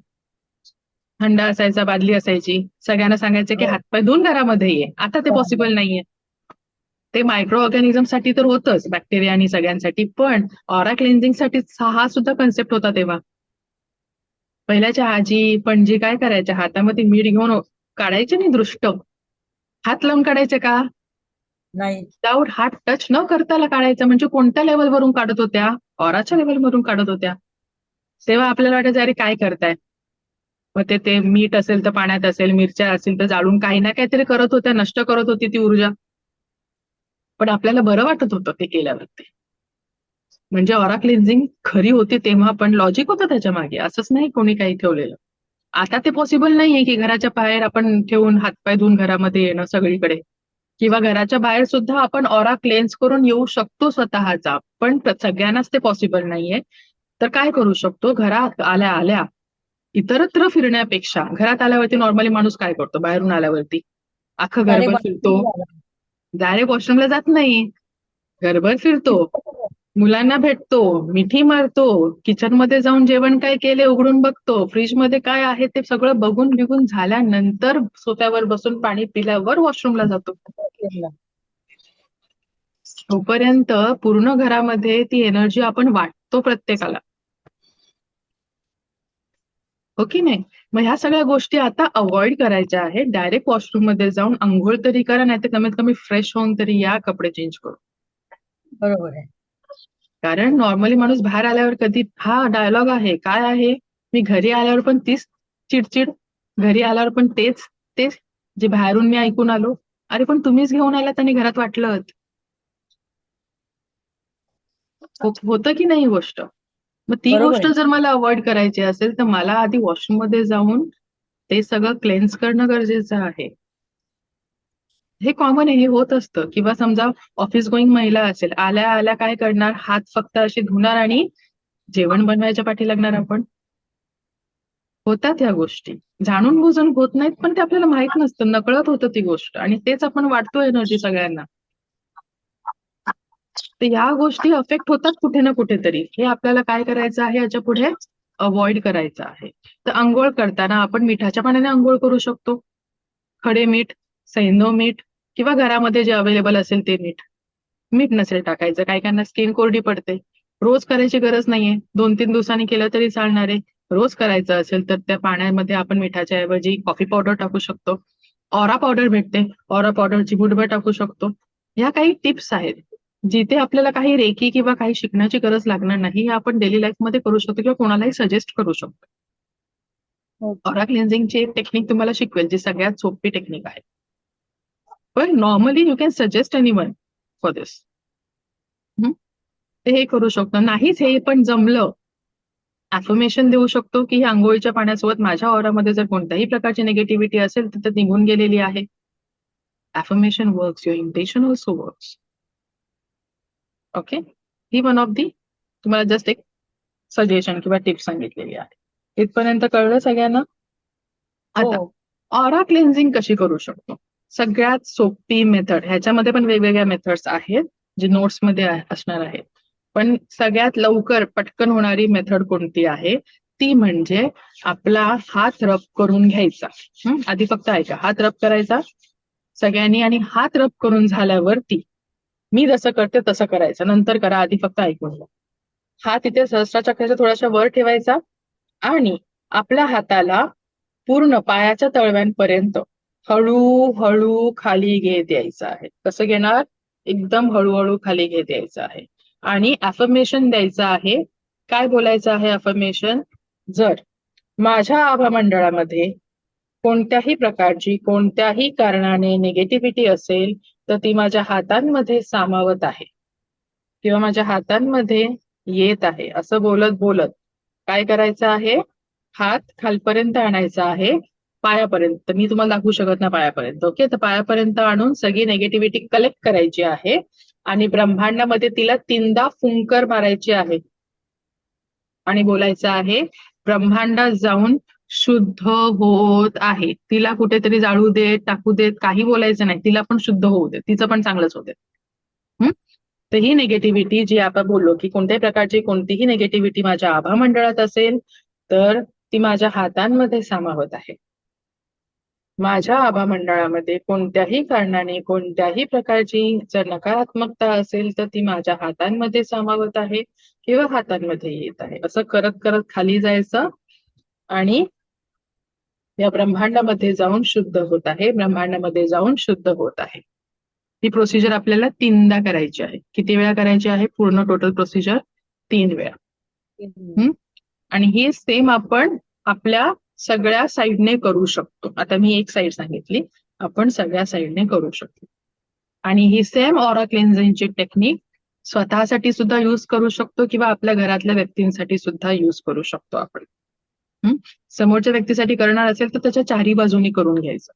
हंडा असायचा, बादली असायची. सगळ्यांना सांगायचं की हो. हातपाय धुवून घरामध्ये ये. आता ते पॉसिबल नाहीये. ते मायक्रो ऑर्गॅनिझमसाठी तर होतंच, बॅक्टेरिया आणि सगळ्यांसाठी, पण ऑरा क्लेन्झिंगसाठी हा सुद्धा कन्सेप्ट होता तेव्हा. पहिल्याच्या आजी पणजी काय करायच्या, हातामध्ये मीठ घेऊन काढायचे नाही दृष्ट, हात लावून काढायचे का? नाही. विदाऊट हात टच न करता काढायचं. म्हणजे कोणत्या लेवलवरून काढत होत्या? ऑराच्या लेवलवरून काढत होत्या. तेव्हा आपल्याला वाटायचं अरे काय करताय, मग ते मीठ असेल तर पाण्यात असेल, मिरच्या असेल तर जाळून काही ना काहीतरी करत होत्या, नष्ट करत होती ती ऊर्जा. पण आपल्याला बरं वाटत होतं ते केल्यावरती. म्हणजे ऑरा क्लिन्झिंग खरी होती तेव्हा, पण लॉजिक होतं त्याच्या मागे, असंच नाही कोणी काही ठेवलेलं. आता ते पॉसिबल नाहीये की घराच्या बाहेर आपण ठेवून हातपाय धुवून घरामध्ये येणं सगळीकडे, किंवा घराच्या बाहेर सुद्धा आपण ऑरा क्लेन्स करून येऊ शकतो स्वतःचा, पण सगळ्यांनाच ते पॉसिबल नाहीये. तर काय करू शकतो, घरात आल्या आल्या इतरत्र फिरण्यापेक्षा घरात आल्यावरती नॉर्मली माणूस काय करतो, बाहेरून आल्यावरती अख्खं डायरेक्ट घरभर फिरतो, डायरेक्ट वॉशरूमला जात नाही, घरभर फिरतो, मुलांना भेटतो, मिठी मारतो, किचन मध्ये जाऊन जेवण काय केले उघडून बघतो, फ्रीज मध्ये काय आहे ते सगळं बघून बिघून झाल्यानंतर सोफ्यावर बसून पाणी पिल्यावर वॉशरूमला जातो. तोपर्यंत पूर्ण घरामध्ये ती एनर्जी आपण वाटतो प्रत्येकाला, हो की नाही? मग ह्या सगळ्या गोष्टी आता अवॉइड करायच्या आहेत. डायरेक्ट वॉशरूम मध्ये जाऊन आंघोळ तरी करा, नाही तर कमीत कमी फ्रेश होऊन तरी या, कपडे चेंज करू. बरोबर आहे. कारण नॉर्मली माणूस बाहेर आल्यावर कधी हा डायलॉग आहे, काय आहे, मी घरी आल्यावर पण तीच चिडचिड, घरी आल्यावर पण तेच तेच जे बाहेरून मी ऐकून आलो. अरे पण तुम्हीच घेऊन आलात आणि घरात वाटलं, होतं की नाही गोष्ट? मग ती बरोबर गोष्ट आहे. जर मला अवॉइड करायची असेल तर मला आधी वॉशरूम मध्ये जाऊन ते सगळं क्लेन्स करणं गरजेचं आहे. हे कॉमन आहे, हे होत असतं. किंवा समजा ऑफिस गोईंग महिला असेल, आल्या आल्या काय करणार, हात फक्त असे धुणार आणि जेवण बनवायच्या पाठी लागणार आपण. होतात ह्या गोष्टी, जाणून बुजून होत नाहीत, पण ते आपल्याला माहित नसतं, नकळत होतं ती गोष्ट, आणि तेच आपण वाटतो एनर्जी सगळ्यांना. तर ह्या गोष्टी अफेक्ट होतात कुठे ना कुठेतरी. हे आपल्याला काय करायचं आहे, याच्या पुढे अवॉइड करायचं आहे. तर अंघोळ करताना आपण मिठाच्या पाण्याने अंघोळ करू शकतो. खडे मीठ, सैंधव मीठ, किंवा घरामध्ये जे अवेलेबल असेल ते मीठ. मीठ नसेल टाकायचं, काही काहींना स्किन कोरडी पडते, रोज करायची गरज नाहीये, 2-3 दिवसांनी केलं तरी चालणार आहे. रोज करायचं असेल तर त्या पाण्यामध्ये आपण मिठाच्या ऐवजी कॉफी पावडर टाकू शकतो. ऑरा पावडर भेटते, ऑरा पावडरची गुडभर टाकू शकतो. ह्या काही टिप्स आहेत जिथे आपल्याला काही रेकी किंवा काही शिकण्याची गरज लागणार नाही. हे आपण डेली लाईफ मध्ये करू शकतो किंवा कोणालाही सजेस्ट करू शकतो. ओके. ऑरा क्लिन्झिंगची एक टेक्निक तुम्हाला शिकवेल, जी सगळ्यात सोपी टेक्निक आहे. पण normally you can suggest anyone for this. ते हे करू शकतो. नाहीच हे पण जमलं, अफर्मेशन देऊ शकतो की ह्या अंघोळीच्या पाण्यासोबत माझ्या ऑरामध्ये जर कोणत्याही प्रकारची निगेटिव्हिटी असेल तर ती निघून गेलेली आहे. Affirmation works, your intention also works. Okay, he one of the तुम्हाला जस्ट एक सजेशन किंवा टिप्स सांगितलेली आहे. इथपर्यंत कळलं सगळ्यांना? आता हो. ऑरा क्लेन्झिंग कशी करू शकतो? सगळ्यात सोपी मेथड, ह्याच्यामध्ये पण वेगवेगळ्या मेथड्स आहेत जे नोट्समध्ये असणार आहेत, पण सगळ्यात लवकर पटकन होणारी मेथड कोणती आहे, ती म्हणजे आपला हात रब करून घ्यायचा. आधी फक्त ऐका, हात रब करायचा सगळ्यांनी, आणि हात रब करून झाल्यावरती मी जसं करते तसं करायचं. नंतर करा, आधी फक्त ऐकून घ्या. हात इथे सहस्राचक्राच्या थोड्याशा वर ठेवायचा आणि आपल्या हाताला पूर्ण पायाच्या तळव्यांपर्यंत हळूहळू खाली घेत यायचं आहे. कसं घेणार? एकदम हळूहळू खाली घेत यायचं आहे. आणि अफर्मेशन द्यायचं आहे. काय बोलायचं आहे अफर्मेशन? जर माझ्या आभामंडळामध्ये कोणत्याही प्रकारची कोणत्याही कारणाने निगेटिव्हिटी असेल तर ती माझ्या हातांमध्ये सामावत आहे किंवा माझ्या हातांमध्ये येत आहे असं बोलत बोलत काय करायचं आहे? हात खालपर्यंत आणायचा आहे, पायापर्यंत. मी तुम्हाला दाखवू शकत नाही पायापर्यंत. ओके, तर पायापर्यंत आणून सगळी नेगेटिव्हिटी कलेक्ट करायची आहे आणि ब्रह्मांडामध्ये तिला 3दा फुंकर मारायची आहे आणि बोलायचं आहे ब्रह्मांडात जाऊन शुद्ध होत आहे. तिला कुठेतरी जाळू देत, टाकू देत, काही बोलायचं नाही. तिला पण शुद्ध होऊ दे, तिचं पण चांगलंच होऊ दे. तर ही निगेटिव्हिटी जी आपण बोललो की कोणत्याही प्रकारची कोणतीही निगेटिव्हिटी माझ्या आभामंडळात असेल तर ती माझ्या हातांमध्ये सामावत आहे. माझ्या आभामंडळामध्ये कोणत्याही कारणाने कोणत्याही प्रकारची जर नकारात्मकता असेल तर ती माझ्या हातांमध्ये सामावत आहे किंवा हातांमध्ये येत आहे. असं करत करत खाली जायचं आणि या ब्रह्मांडामध्ये जाऊन शुद्ध होत आहे, ब्रह्मांडामध्ये जाऊन शुद्ध होत आहे. ही प्रोसिजर आपल्याला 3दा करायची आहे. किती वेळा करायची आहे? पूर्ण टोटल प्रोसिजर 3 वेळा. आणि ही सेम आपण आपल्या सगळ्या साईडने करू शकतो. आता मी एक साईड सांगितली, आपण सगळ्या साईडने करू शकतो. आणि ही सेम ऑरा क्लेन्झिंगची टेक्निक स्वतःसाठी सुद्धा युज करू शकतो किंवा आपल्या घरातल्या व्यक्तींसाठी सुद्धा युज करू शकतो आपण. समोरच्या व्यक्तीसाठी करणार असेल तर त्याच्या चारी बाजूनी करून घ्यायचं.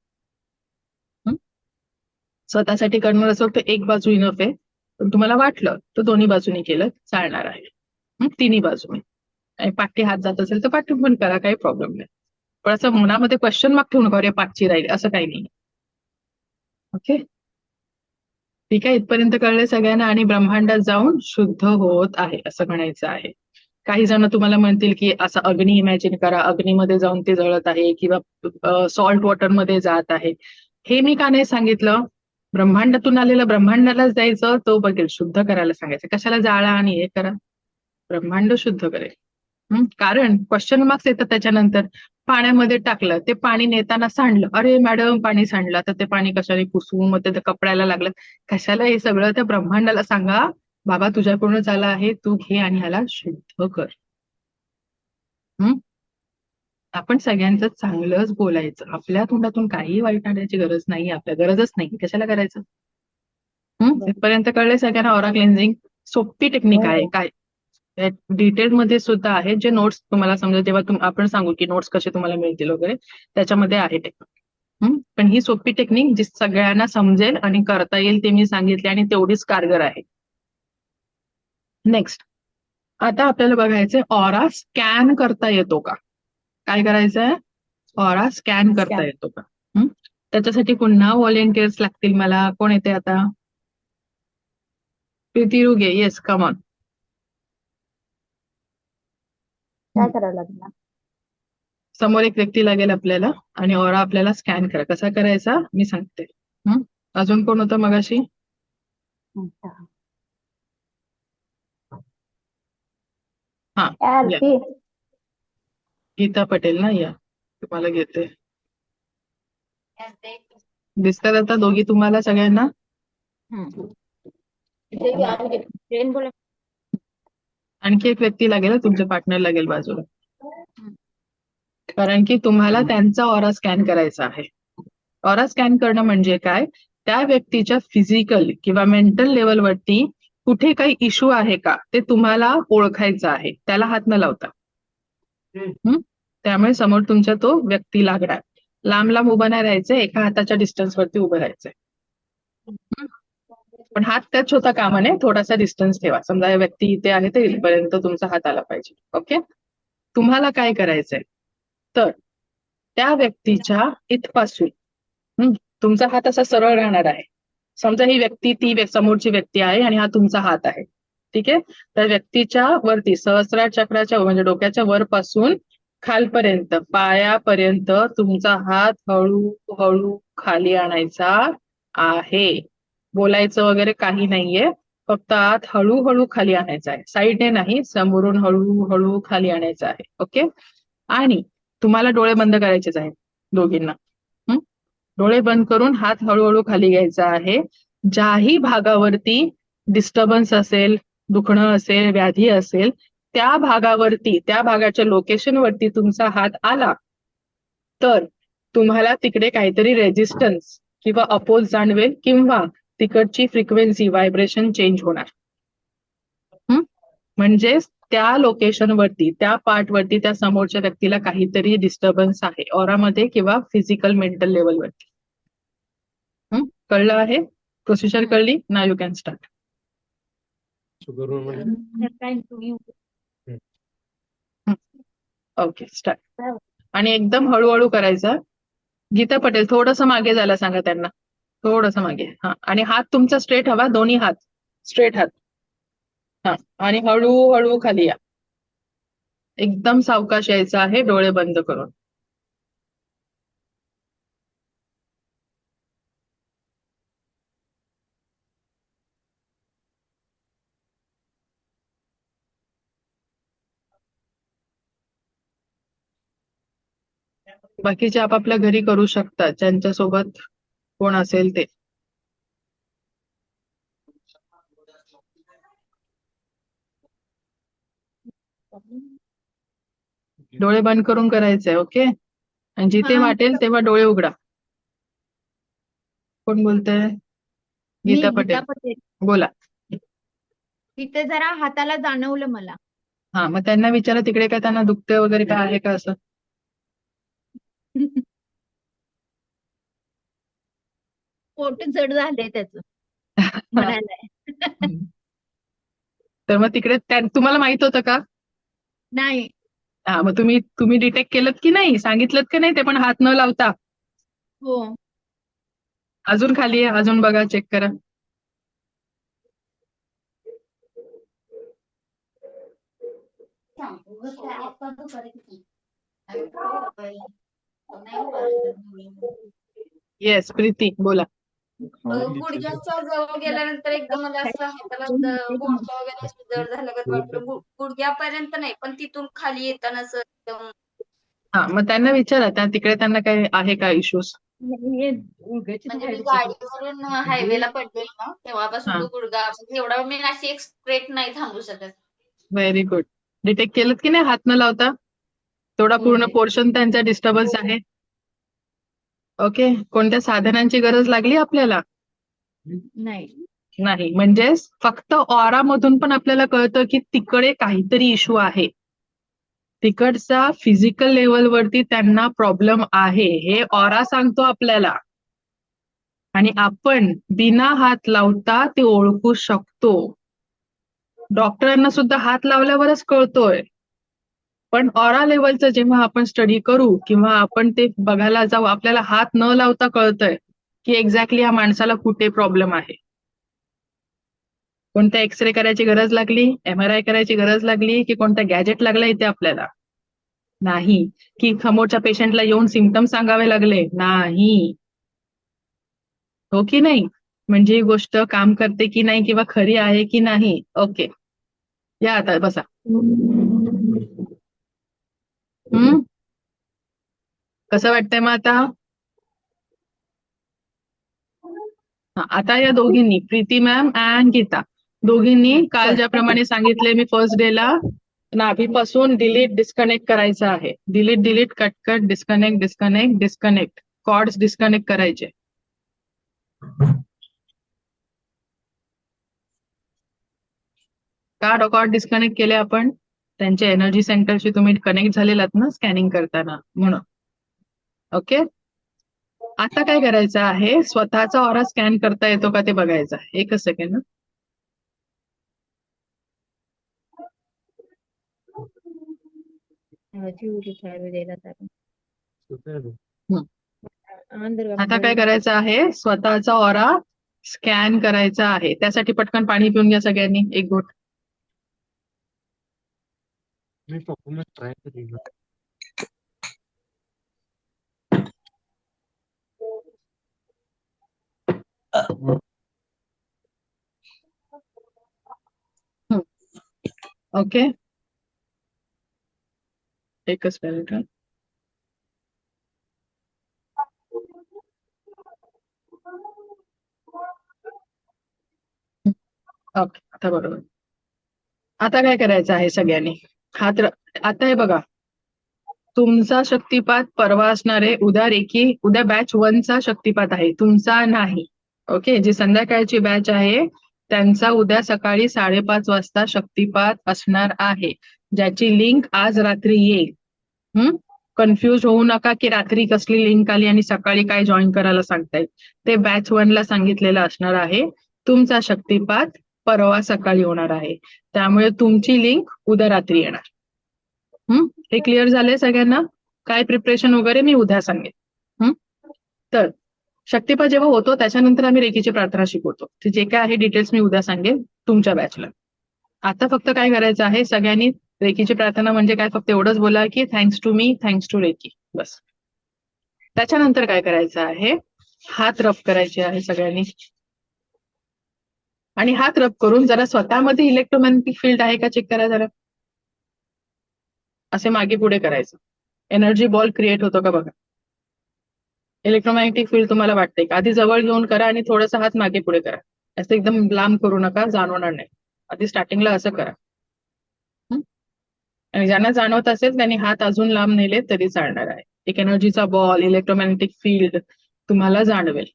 स्वतःसाठी करणार असेल तर एक बाजू इनफ आहे, पण तुम्हाला वाटलं तर दोन्ही बाजूनी केलं चालणार आहे. तिन्ही बाजूने. आणि पाठी हात जात असेल तर पाठी पण करा, काही प्रॉब्लेम नाही. पण असं मनामध्ये क्वेश्चन मार्क ठेवू नका, अरे पाठची राहील असं काही नाही. ओके, ठीक आहे. इथपर्यंत कळले सगळ्यांना. आणि ब्रह्मांडात जाऊन शुद्ध होत आहे असं म्हणायचं आहे. काही जण तुम्हाला म्हणतील की असं अग्नी इमॅजिन करा, अग्नीमध्ये जाऊन ते जळत आहे किंवा सॉल्ट वॉटरमध्ये जात आहे. हे मी का नाही सांगितलं? ब्रह्मांडातून आलेलं ब्रह्मांडालाच द्यायचं, तो बघेल. शुद्ध करायला सांगायचं. कशाला जाळा आणि हे करा? ब्रह्मांड शुद्ध करेल. कारण क्वेश्चन मार्क्स येतात त्याच्यानंतर. पाण्यामध्ये टाकलं, ते पाणी नेताना सांडलं, अरे मॅडम पाणी सांडलं, आता ते पाणी कशाने पुसू, मग ते कपड्याला लागलं. कशाला हे सगळं? त्या ब्रह्मांडाला सांगा, बाबा तुझ्याकडून झालं आहे, तू घे आणि ह्याला शुद्ध कर. आपण सगळ्यांचं चांगलंच बोलायचं. आपल्या तोंडातून काही वाईट आणण्याची गरज नाही, आपल्या गरजच नाही. कशाला करायचं? इथपर्यंत कळलंय सगळ्यांना? ऑरा क्लेन्झिंग सोपी टेक्निक आहे. काय डिटेल मध्ये सुद्धा आहे, जे नोट्स तुम्हाला समजा जेव्हा आपण सांगू की नोट्स कसे तुम्हाला मिळतील वगैरे, त्याच्यामध्ये आहे टेक्निक. पण ही सोपी टेक्निक जी सगळ्यांना समजेल आणि करता येईल ते मी सांगितले आणि तेवढीच कारगर आहे. नेक्स्ट, आता आपल्याला बघायचंय ऑरा स्कॅन करता येतो का? काय करायचंय? ऑरा स्कॅन करता येतो का? त्याच्यासाठी पुन्हा व्हॉलेंटियर्स लागतील मला. कोण येते आता? प्रीती रुगे. Yes, come on. काय करावं लागणार? समोर एक व्यक्ती लागेल आपल्याला आणि ऑरा आपल्याला स्कॅन करा. कसा करायचा मी सांगते. अजून कोण होतं मगाशी? हा, आरती. गीता पटेल ना, या तुम्हाला घेते. दिसतात आता दोघी तुम्हाला सगळ्यांना? आणखी एक व्यक्ती लागेल, तुमच्या पार्टनर लागेल बाजूला. कारण की तुम्हाला त्यांचा ऑरा स्कॅन करायचा आहे. ऑरा स्कॅन करणं म्हणजे काय? त्या व्यक्तीच्या फिजिकल किंवा मेंटल लेवलवरती कुठे काही इश्यू आहे का ते तुम्हाला ओळखायचं आहे, त्याला हात न लावता. त्यामुळे समोर तुमच्या तो व्यक्ती लागणार. लांब लांब उभं नाही राहायचं, एका हाताच्या डिस्टन्सवरती उभं राहायचंय. पण हात टच होता कामा नये, थोडासा डिस्टन्स ठेवा. समजा व्यक्ती इथे आहे तर इथपर्यंत तुमचा हात आला पाहिजे. ओके, तुम्हाला काय करायचंय तर त्या व्यक्तीच्या इथपासून तुमचा हात असा सरळ राहणार आहे. समजा ही व्यक्ती ती समोरची व्यक्ती आहे आणि हा तुमचा हात आहे. ठीक आहे, तर व्यक्तीच्या वरती सहस्रार चक्राच्या म्हणजे डोक्याच्या वरपासून खालपर्यंत पायापर्यंत तुमचा हात हळूहळू खाली आणायचा आहे. बोलायचं वगैरे काही नाहीये, फक्त हात हळूहळू खाली आणायचा आहे. साईडने नाही, समोरून हळूहळू खाली आणायचा आहे. ओके, आणि तुम्हाला डोळे बंद करायचेच आहेत दोघींना. हं? डोळे बंद करून हात हळूहळू खाली घ्यायचा आहे. ज्याही भागावरती डिस्टर्बन्स असेल, दुखणं असेल, व्याधी असेल, त्या भागावरती, त्या भागाच्या लोकेशनवरती तुमचा हात आला तर तुम्हाला तिकडे काहीतरी रेजिस्टन्स किंवा अपोज जाणवेल किंवा तिकडची फ्रिक्वेन्सी व्हायब्रेशन चेंज होणार. हं? म्हणजेच त्या लोकेशनवरती, त्या पार्टवरती त्या समोरच्या व्यक्तीला काहीतरी डिस्टर्बन्स आहे ऑरामध्ये किंवा फिजिकल मेंटल लेवलवरती. कळलं आहे? प्रोसिजर कळली? Now you can start. Okay, start. आणि एकदम हळूहळू करायचा. गीता पटेल थोडंसं मागे जायला सांगा त्यांना, थोडंसं मागे. हा, आणि हात तुमचा स्ट्रेट हवा, दोन्ही हात स्ट्रेट हात. हा, आणि हळूहळू खाली या. एकदम सावकाश यायचं आहे, डोळे बंद करून. बाकीचे आपापल्या घरी करू शकतात, ज्यांच्यासोबत कोण असेल ते. डोळे बंद करून करायचंय, ओके? आणि जिथे हा. वाटेल तेव्हा डोळे उघडा. कोण बोलतंय? मी गीता गीता पटेल, पटेल. बोला. तिथे जरा हाताला जाणवलं मला. हा, मग त्यांना विचारा तिकडे काय त्यांना दुखतंय वगैरे काय आहे का असं. पोट जड झालंय त्याचं म्हणायलाय. तर मग तिकडे तुम्हाला माहित होतं का? नाही. हा, मग तुम्ही डिटेक्ट केलं की नाही, सांगितलं की नाही, ते पण हात न लावता. हो. अजून खाली आहे, अजून बघा, चेक करा. येस, प्रीती बोला. गुडघ्याच्या जवळ गेल्यानंतर एकदम मला असं हाताला गुडघा वगैरे असं जड झाल्यागत वाटलं. गुडघ्यापर्यंत नाही, पण तिथून खाली येताना असं एकदम हा, मग त्यांना विचारा तिकडे त्यांना काही आहे का इश्यूज. म्हणजे मी गाडीवरून हायवेला पडले ना, तेव्हापासून हा, तो गुडघा एवढा मी अशी एक स्ट्रेट नाही थांबू शकत. Very good. डिटेक्ट केलं की नाही हात न लावता? थोडा पूर्ण पोर्शन त्यांचा डिस्टर्बन्स आहे. ओके, कोणत्या साधनांची गरज लागली आपल्याला? नाही. नाही. म्हणजेच फक्त ऑरा मधून पण आपल्याला कळतं की तिकडे काहीतरी इश्यू आहे. तिकडचा फिजिकल लेवलवरती त्यांना प्रॉब्लेम आहे, हे ऑरा सांगतो आपल्याला. आणि आपण बिना हात लावता ते ओळखू शकतो. डॉक्टरांना सुद्धा हात लावल्यावरच कळतोय. पण ऑरा लेवलचं जेव्हा आपण स्टडी करू किंवा आपण ते बघायला जाऊ, आपल्याला हात न लावता कळतंय की एक्झॅक्टली या माणसाला कुठे प्रॉब्लेम आहे. कोणत्या एक्सरे करायची गरज लागली, MRI करायची गरज लागली, की कोणता गॅजेट लागला इथे आपल्याला? नाही. की समोरच्या पेशंटला येऊन सिम्पटम सांगावे लागले? नाही. हो की नाही? म्हणजे ही गोष्ट काम करते की नाही किंवा खरी आहे की नाही. ओके, या आता बसा. कसं वाटतंय मग आता? आता या दोघींनी, प्रीती मॅम अँड गीता, दोघींनी काल ज्याप्रमाणे सांगितले मी फर्स्ट डेला, नाभीपासून डिलीट डिस्कनेक्ट करायचं आहे. Delete cut cut disconnect disconnect disconnect, cords disconnect करायचे. का कॉर्ड डिस्कनेक्ट केले आपण? त्यांच्या एनर्जी सेंटरशी तुम्ही कनेक्ट झालेलात ना स्कॅनिंग करताना, म्हणून. ओके, आता काय करायचं आहे, स्वतःचा ऑरा स्कॅन करता येतो का ते बघायचं आहे. एकच सेकंड. आता काय करायचं आहे, स्वतःचा ऑरा स्कॅन करायचा आहे. त्यासाठी पटकन पाणी पिऊन घ्या सगळ्यांनी, एक घोट. ट्राय करेन. ओके, एकच मिनिट. ओके, आता बरोबर. आता काय करायचं आहे सगळ्यांनी? आता हे बघा, तुमचा शक्तिपात परवा असणार आहे. उद्या उद्या बॅच 1चा शक्तिपात आहे, तुमचा नाही. ओके, जी संध्याकाळची बॅच आहे त्यांचा उद्या सकाळी 5:30 वाजता शक्तिपात असणार आहे, ज्याची लिंक आज रात्री येईल. कन्फ्युज होऊ नका की रात्री कसली लिंक आली आणि सकाळी काय जॉईन करायला सांगतायत. ते बॅच 1ला सांगितलेलं असणार आहे. तुमचा शक्तिपात परवा सकाळी होणार आहे, त्यामुळे तुमची लिंक उद्या रात्री येणार. हे क्लिअर झालंय सगळ्यांना? काय प्रिपरेशन वगैरे मी उद्या सांगेन. तर शक्तिपात जेव्हा होतो त्याच्यानंतर आम्ही रेकीची प्रार्थना शिकवतो. ते जे काय आहे डिटेल्स मी उद्या सांगेन तुमच्या बॅचला. आता फक्त काय करायचं आहे सगळ्यांनी, रेकीची प्रार्थना म्हणजे काय, फक्त एवढंच बोला की thanks to me, thanks to Reiki, बस. त्याच्यानंतर काय करायचं आहे, हात रब करायचे आहे सगळ्यांनी. आणि हात रब करून जरा स्वतःमध्ये इलेक्ट्रोमॅग्नेटिक फील्ड आहे का चेक करा जरा. असे मागे पुढे करायचं, एनर्जी बॉल क्रिएट होतो का बघा. इलेक्ट्रोमॅग्नेटिक फील्ड तुम्हाला वाटते का? आधी जवळ घेऊन करा आणि थोडासा हात मागे पुढे करा. असं एकदम लांब करू नका, जाणवणार नाही. आधी स्टार्टिंगला असं करा. आणि ज्यांना जाणवत असेल त्यांनी हात अजून लांब नेले तरी चालणार आहे. एक एनर्जीचा बॉल, इलेक्ट्रोमॅग्नेटिक फील्ड तुम्हाला जाणवेल.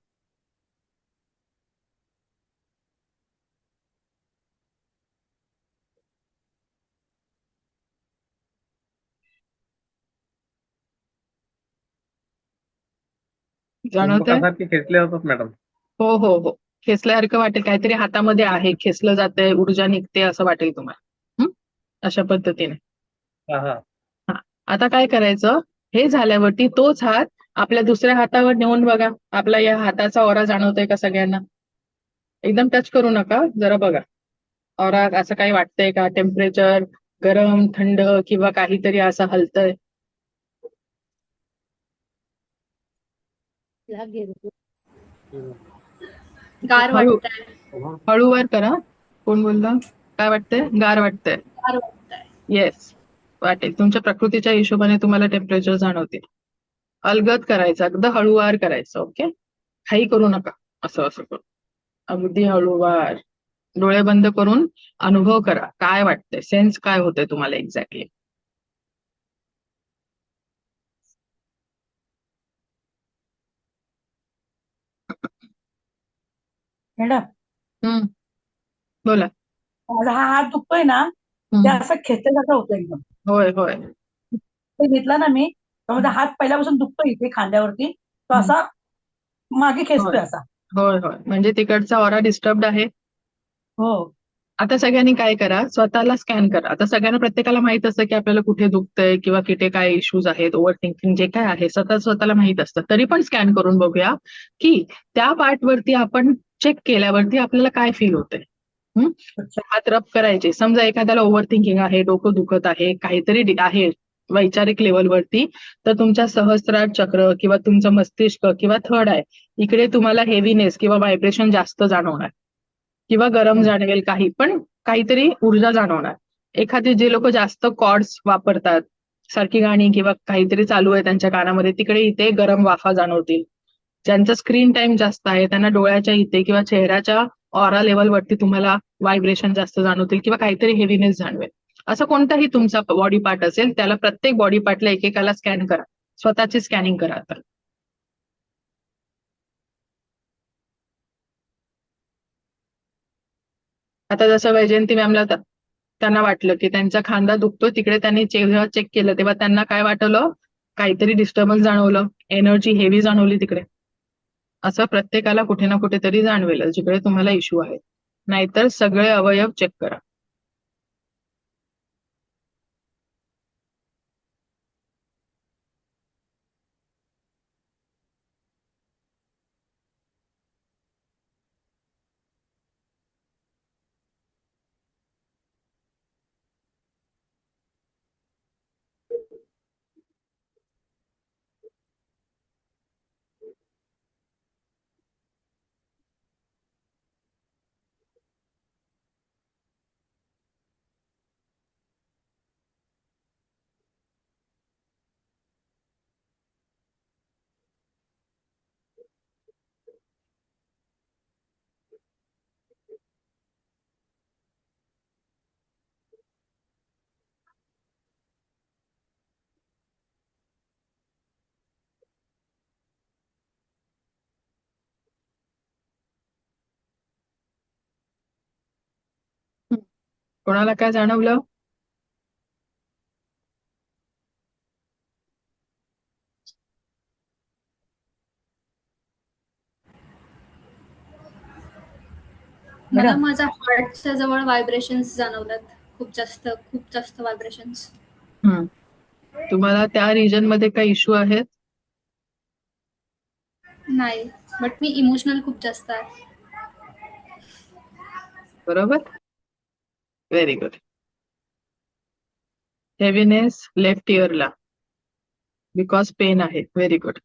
जाणवतंय? चुंबकासारखे खेचले होतात मॅडम. हो हो हो, खेचल्यासारखं वाटेल, काहीतरी हातामध्ये आहे, खेचलं जातंय, ऊर्जा निघते असं वाटेल तुम्हाला. अशा पद्धतीने. हा हा. हा, आता काय करायचं, हे झाल्यावरती तोच हात आपल्या दुसऱ्या हातावर नेऊन बघा. आपला या हाताचा ऑरा जाणवतोय का सगळ्यांना? एकदम टच करू नका, जरा बघा ऑरा असं काही वाटतंय का, टेम्परेचर गरम थंड किंवा काहीतरी असं हलतंय. गार हळू वाटतंय. हळूवार करा. कोण बोललं? काय वाटतंय? गार वाटतंय. गार वाटतंय. येस, वाटेल. तुमच्या प्रकृतीच्या हिशोबाने तुम्हाला टेम्परेचर जाणवते. अलगद करायचं, अगदी हळूवार करायचं. ओके, काही करू नका, असं असं करू, अगदी हळूवार. डोळे बंद करून अनुभव करा, काय वाटतंय, सेन्स काय होतंय तुम्हाला एक्झॅक्टली. मॅडम, बोला. माझा हा हात दुखतोय ना, ते असं खेचल्यासारखं होतं एकदम. होय होय. ते घेतला ना मी, तर माझा हात पहिल्यापासून दुखतोय इथे खांद्यावरती, तो असा मागे खेचतोय असा. होय होय, म्हणजे तिकडचा ऑरा डिस्टर्ब्ड आहे. हो. आता सगळ्यांनी काय करा, स्वतःला स्कॅन करा. आता सगळ्यांना, प्रत्येकाला माहित असतं की आपल्याला कुठे दुखतंय किंवा कुठे काय इश्यूज आहेत, ओव्हर थिंकिंग जे काय आहे स्वतःला माहित असतं. तरी पण स्कॅन करून बघूया की त्या पार्टवरती आपण चेक केल्यावरती आपल्याला काय फील होतंय. हात रब करायचे. समजा एखाद्याला ओव्हर थिंकिंग आहे, डोकं दुखत आहे, काहीतरी आहे वैचारिक लेवलवरती, तर तुमच्या सहस्त्रार चक्र किंवा तुमचं मस्तिष्क किंवा थर्ड आय इकडे तुम्हाला हेवीनेस किंवा व्हायब्रेशन जास्त जाणवणार किंवा गरम जाणवेल, काही पण काहीतरी ऊर्जा जाणवणार. एखादी जे लोक जास्त कॉर्ड्स वापरतात, सारखी गाणी किंवा काहीतरी चालू आहे त्यांच्या कानामध्ये, तिकडे इथे गरम वाफा जाणवतील. ज्यांचा स्क्रीन टाइम जास्त आहे त्यांना डोळ्याच्या इथे किंवा चेहऱ्याच्या ऑरा लेवलवरती तुम्हाला व्हायब्रेशन जास्त जाणवतील किंवा काहीतरी हेवीनेस जाणवेल. असं कोणताही तुमचा बॉडी पार्ट असेल त्याला प्रत्येक बॉडी पार्टला एकेकाला स्कॅन करा, स्वतःची स्कॅनिंग करा. आता जसं वैजयंती मॅमला त्यांना वाटलं की त्यांचा खांदा दुखतो, तिकडे त्यांनी जेव्हा चेक केलं तेव्हा त्यांना काय वाटलं, काहीतरी डिस्टर्बन्स जाणवलं, एनर्जी हेवी जाणवली तिकडे. असं प्रत्येकाला कुठे ना कुठेतरी जाणवेल जिकडे तुम्हाला इश्यू आहे. नाहीतर सगळे अवयव चेक करा. कोणाला काय जाणवलं? बरं. मला माझ्या हार्टच्या जवळ व्हायब्रेशन्स जाणवतात. खूप जास्त व्हायब्रेशन्स. तुम्हाला त्या रिजन मध्ये काही इश्यू आहेत? नाही, बट मी इमोशनल खूप जास्त आहे. बरोबर, व्हेरी गुड. हेवीनेस लेफ्ट इयरला बिकॉज पेन आहे. Very good.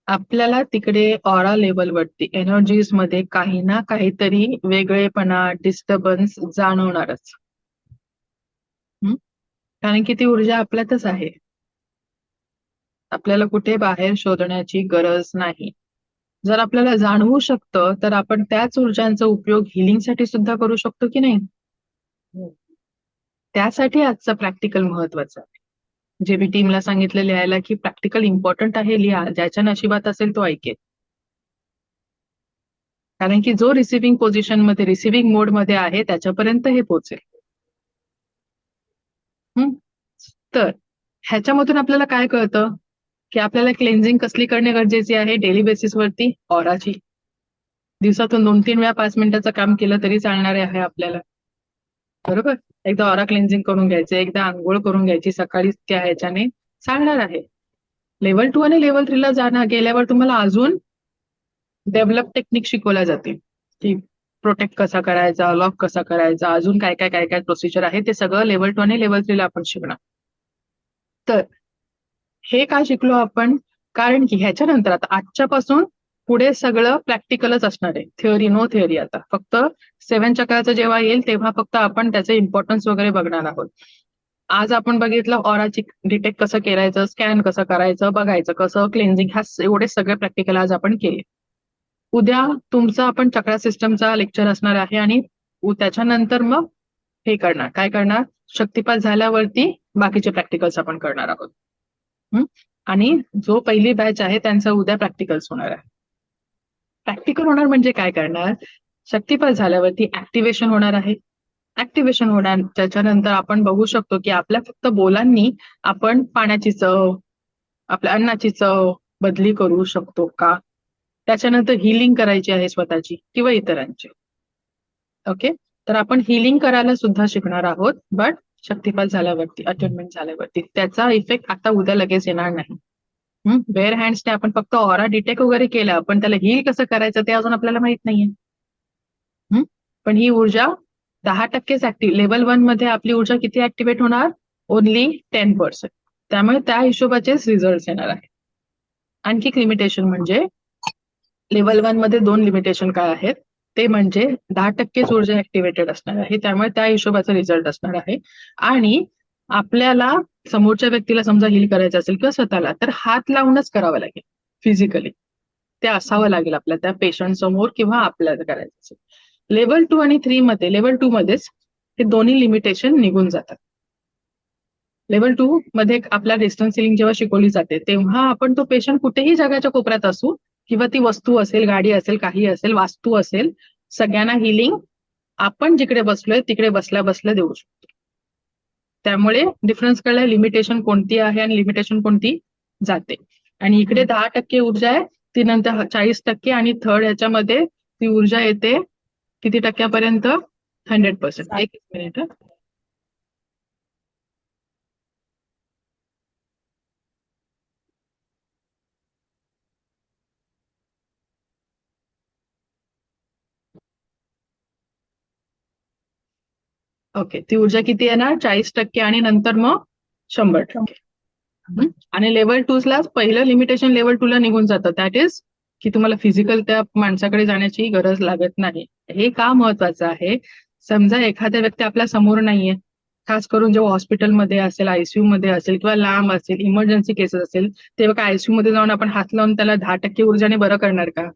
आपल्याला तिकडे ऑरा लेवलवरती एनर्जीज मध्ये काही ना काहीतरी वेगळेपणा, डिस्टर्बन्स जाणवणारच. कारण की ती ऊर्जा आपल्यातच आहे. आपल्याला कुठे बाहेर शोधण्याची गरज नाही. जर आपल्याला जाणवू शकतं तर आपण त्याच ऊर्जांचा उपयोग हिलिंगसाठी सुद्धा करू शकतो की नाही? त्यासाठी आजचं प्रॅक्टिकल महत्वाचं आहे. जे मी टीमला सांगितलं लिहायला की प्रॅक्टिकल इम्पॉर्टंट आहे, लिहा. ज्याच्या नशिबात असेल तो ऐकेल. कारण की जो रिसिव्हिंग पोझिशन मध्ये, रिसिव्हिंग मोड मध्ये आहे त्याच्यापर्यंत हे पोहोचेल. तर ह्याच्यामधून आपल्याला काय कळतं की आपल्याला क्लेन्झिंग कसली करणे गरजेची आहे डेली बेसिसवरती? ऑराची. दिवसातून 2-3 वेळा 5 मिनिटाचं काम केलं तरी चालणार आहे आपल्याला. बरोबर. एकदा ऑरा क्लेन्झिंग करून घ्यायचं, एकदा आंघोळ करून घ्यायची सकाळी, त्या ह्याच्याने चालणार आहे. लेवल 2 आणि लेवल 3 ला गेल्यावर तुम्हाला अजून डेव्हलप टेक्निक शिकवल्या जातील की प्रोटेक्ट कसा करायचा, लॉक कसा करायचा, अजून काय काय प्रोसिजर आहे ते सगळं लेवल 2 आणि लेवल 3 ला आपण शिकणार. तर हे काय शिकलो आपण? कारण की ह्याच्यानंतर आता आजच्यापासून पुढे सगळं प्रॅक्टिकलच असणार आहे. Theory no theory. आता फक्त 7 चक्राचं जेव्हा येईल तेव्हा फक्त आपण त्याचे इम्पॉर्टन्स वगैरे बघणार आहोत. आज आपण बघितलं ऑराची डिटेक्ट कसं करायचं, स्कॅन कसं करायचं, बघायचं कसं, क्लेन्झिंग, ह्या एवढे सगळे प्रॅक्टिकल आज आपण केले. उद्या तुमचा आपण चक्रा सिस्टमचा लेक्चर असणार आहे आणि त्याच्यानंतर मग हे करणार, काय करणार, शक्तिपात झाल्यावरती बाकीचे प्रॅक्टिकल्स आपण करणार आहोत. आणि जो पहिली बॅच आहे त्यांचा उद्या प्रॅक्टिकल्स होणार आहे. प्रॅक्टिकल होणार म्हणजे काय करणार, शक्तिपात झाल्यावरती ऍक्टिव्हेशन होणार आहे. ऍक्टिव्हेशन होणार त्याच्यानंतर आपण बघू शकतो की आपल्या फक्त बोलांनी आपण पाण्याची चव, आपल्या अन्नाची चव बदली करू शकतो का. त्याच्यानंतर हिलिंग करायची आहे स्वतःची किंवा इतरांची. ओके, तर आपण हिलिंग करायला सुद्धा शिकणार आहोत, बट शक्तिपात झाल्यावरती, अटेनमेंट झाल्यावरती. त्याचा इफेक्ट आता उद्या लगेच येणार नाही. बेअर हँड्सने आपण फक्त ऑरा डिटेक्ट वगैरे केला, पण त्याला हील कसं करायचं ते अजून आपल्याला माहित नाहीये. पण ही ऊर्जा 10%च ऍक्टिव्ह. लेवल 1 मध्ये आपली ऊर्जा किती ऍक्टिव्हेट होणार? ओनली 10%. त्यामुळे त्या हिशोबाचेच रिझल्ट येणार आहे. आणखी एक लिमिटेशन म्हणजे लेवल 1 मध्ये 2 लिमिटेशन काय आहेत ते म्हणजे 10%च ऊर्जा ऍक्टिव्हेटेड असणार आहे, त्यामुळे त्या हिशोबाचा रिझल्ट असणार आहे. आणि आपल्याला समोरच्या व्यक्तीला समजा हील करायचं असेल किंवा स्वतःला, तर हात लावूनच करावं लागेल फिजिकली. ते असावं लागेल आपल्या त्या पेशंट समोर किंवा आपल्याला करायचं असेल. लेवल 2 आणि 3 मध्ये, लेवल 2 मध्येच हे दोन्ही लिमिटेशन निघून जातात. लेवल 2 मध्ये आपल्या डिस्टन्स हिलिंग जेव्हा शिकवली जाते तेव्हा आपण तो पेशंट कुठेही जगाच्या कोपऱ्यात असू किंवा ती वस्तू असेल, गाडी असेल, काही असेल, वास्तू असेल, सगळ्यांना हिलिंग आपण जिकडे बसलोय तिकडे बसल्या बसल्या देऊ शकतो. त्यामुळे डिफरन्स कळलाय लिमिटेशन कोणती आहे आणि लिमिटेशन कोणती जाते. आणि इकडे 10% ऊर्जा आहे, ती नंतर 40% आणि थर्ड ह्याच्यामध्ये ती ऊर्जा येते किती टक्क्यापर्यंत? 100%. एक मिनिट. ओके, ती ऊर्जा किती येणार? 40% आणि नंतर मग 100%. आणि लेवल 2 ला पहिलं लिमिटेशन लेवल 2 ला निघून जातं, दॅट इज की तुम्हाला फिजिकल त्या माणसाकडे जाण्याची गरज लागत नाही. हे का महत्वाचं आहे? समजा एखाद्या व्यक्ती आपल्या समोर नाहीये, खास करून जेव्हा हॉस्पिटलमध्ये असेल, आयसीयू मध्ये असेल किंवा लांब असेल, इमर्जन्सी केसेस असेल, तेव्हा काय आयसीयू मध्ये जाऊन आपण हात लावून त्याला 10% ऊर्जाने बरं करणार का?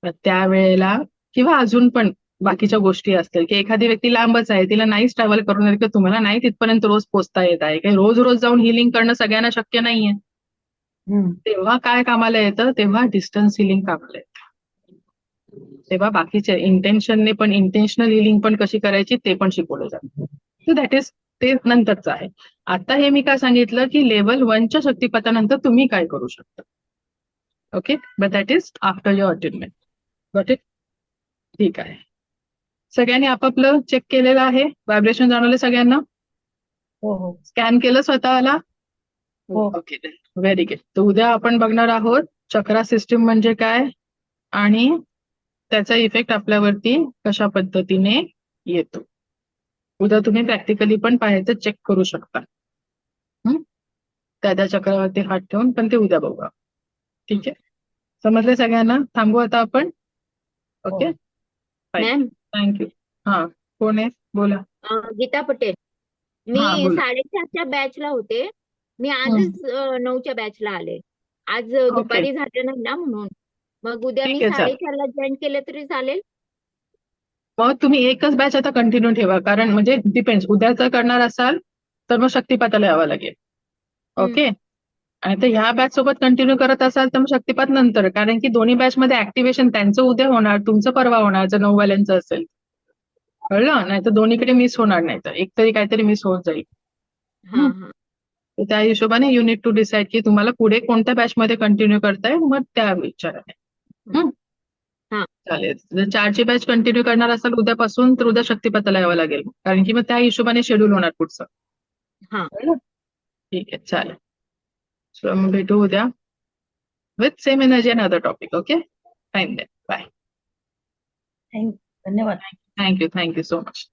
तर त्यावेळेला किंवा अजून पण बाकीच्या गोष्टी असतील की एखादी व्यक्ती लांबच आहे, तिला नाहीच ट्रॅव्हल करून येत किंवा तुम्हाला नाही तिथपर्यंत रोज पोहोचता येत आहे, काही रोज रोज जाऊन हिलिंग करणं सगळ्यांना शक्य नाहीये. तेव्हा काय कामाला येतं? तेव्हा डिस्टन्स हिलिंग कामाला येतं. तेव्हा बाकीचे इंटेन्शनने पण इंटेन्शनल हिलिंग पण कशी करायची ते पण शिकवलं जातं. सो दॅट इज ते नंतरचं आहे. आता हे मी काय सांगितलं की लेवल 1च्या शक्तिपातानंतर तुम्ही काय करू शकता. Okay, but that is after your attainment. Got it? ठीक आहे. सगळ्यांनी आपापलं चेक केलेलं आहे, व्हायब्रेशन जाणवले सगळ्यांना, हो हो स्कॅन केलं स्वतःला. हो. Okay, very good. तर उद्या आपण बघणार आहोत चक्रा सिस्टीम म्हणजे काय आणि त्याचा इफेक्ट आपल्यावरती कशा पद्धतीने येतो. उद्या तुम्ही प्रॅक्टिकली पण पाहायचं, चेक करू शकता. त्या चक्रावरती हात ठेवून, पण ते उद्या बघूया. ठीक आहे, समजले सगळ्यांना? थांबू आता आपण. Okay, ma'am thank you. हा, कोण आहे? बोला. गीता पटेल. हा, मी बोला. 4:30च्या बॅचला होते. मी आजच 9च्या बॅचला आले. आज दुपारी झालं नाही ना म्हणून. मग उद्या मी ठीक आहे, चालेल. 4:30ला जॉईन केलं तरी चालेल? मग तुम्ही एकच बॅच आता कंटिन्यू ठेवा, कारण म्हणजे डिपेंड्स, उद्या जर करणार असाल तर मग शक्तिपाताला यावं लागेल. ओके, आणि तर ह्या बॅच सोबत कंटिन्यू करत असाल तर मग शक्तिपात नंतर, कारण की दोन्ही बॅच मध्ये ऍक्टिव्हेशन त्यांचं उद्या होणार, तुमचं परवा होणार जर 9 वाल्यांचं असेल. कळलं? नाही तर दोन्हीकडे मिस होणार, नाही तर एक तरी काहीतरी मिस होत जाईल. हा हा. तर त्या हिशोबाने यू नीड टू डिसाईड की तुम्हाला पुढे कोणत्या बॅच मध्ये कंटिन्यू करताय, मग त्या विचाराने. हा. चालेल. जर 4ची बॅच कंटिन्यू करणार असाल उद्यापासून तर उद्या शक्तिपाताला यावं लागेल, कारण की मग त्या हिशोबाने शेड्यूल होणार पुढचं. हा. कळलं? ठीक आहे, चालेल. सो मग भेटू उद्या with same energy and other topic. Okay, fine. Bye. धन्यवाद. Thank you so much.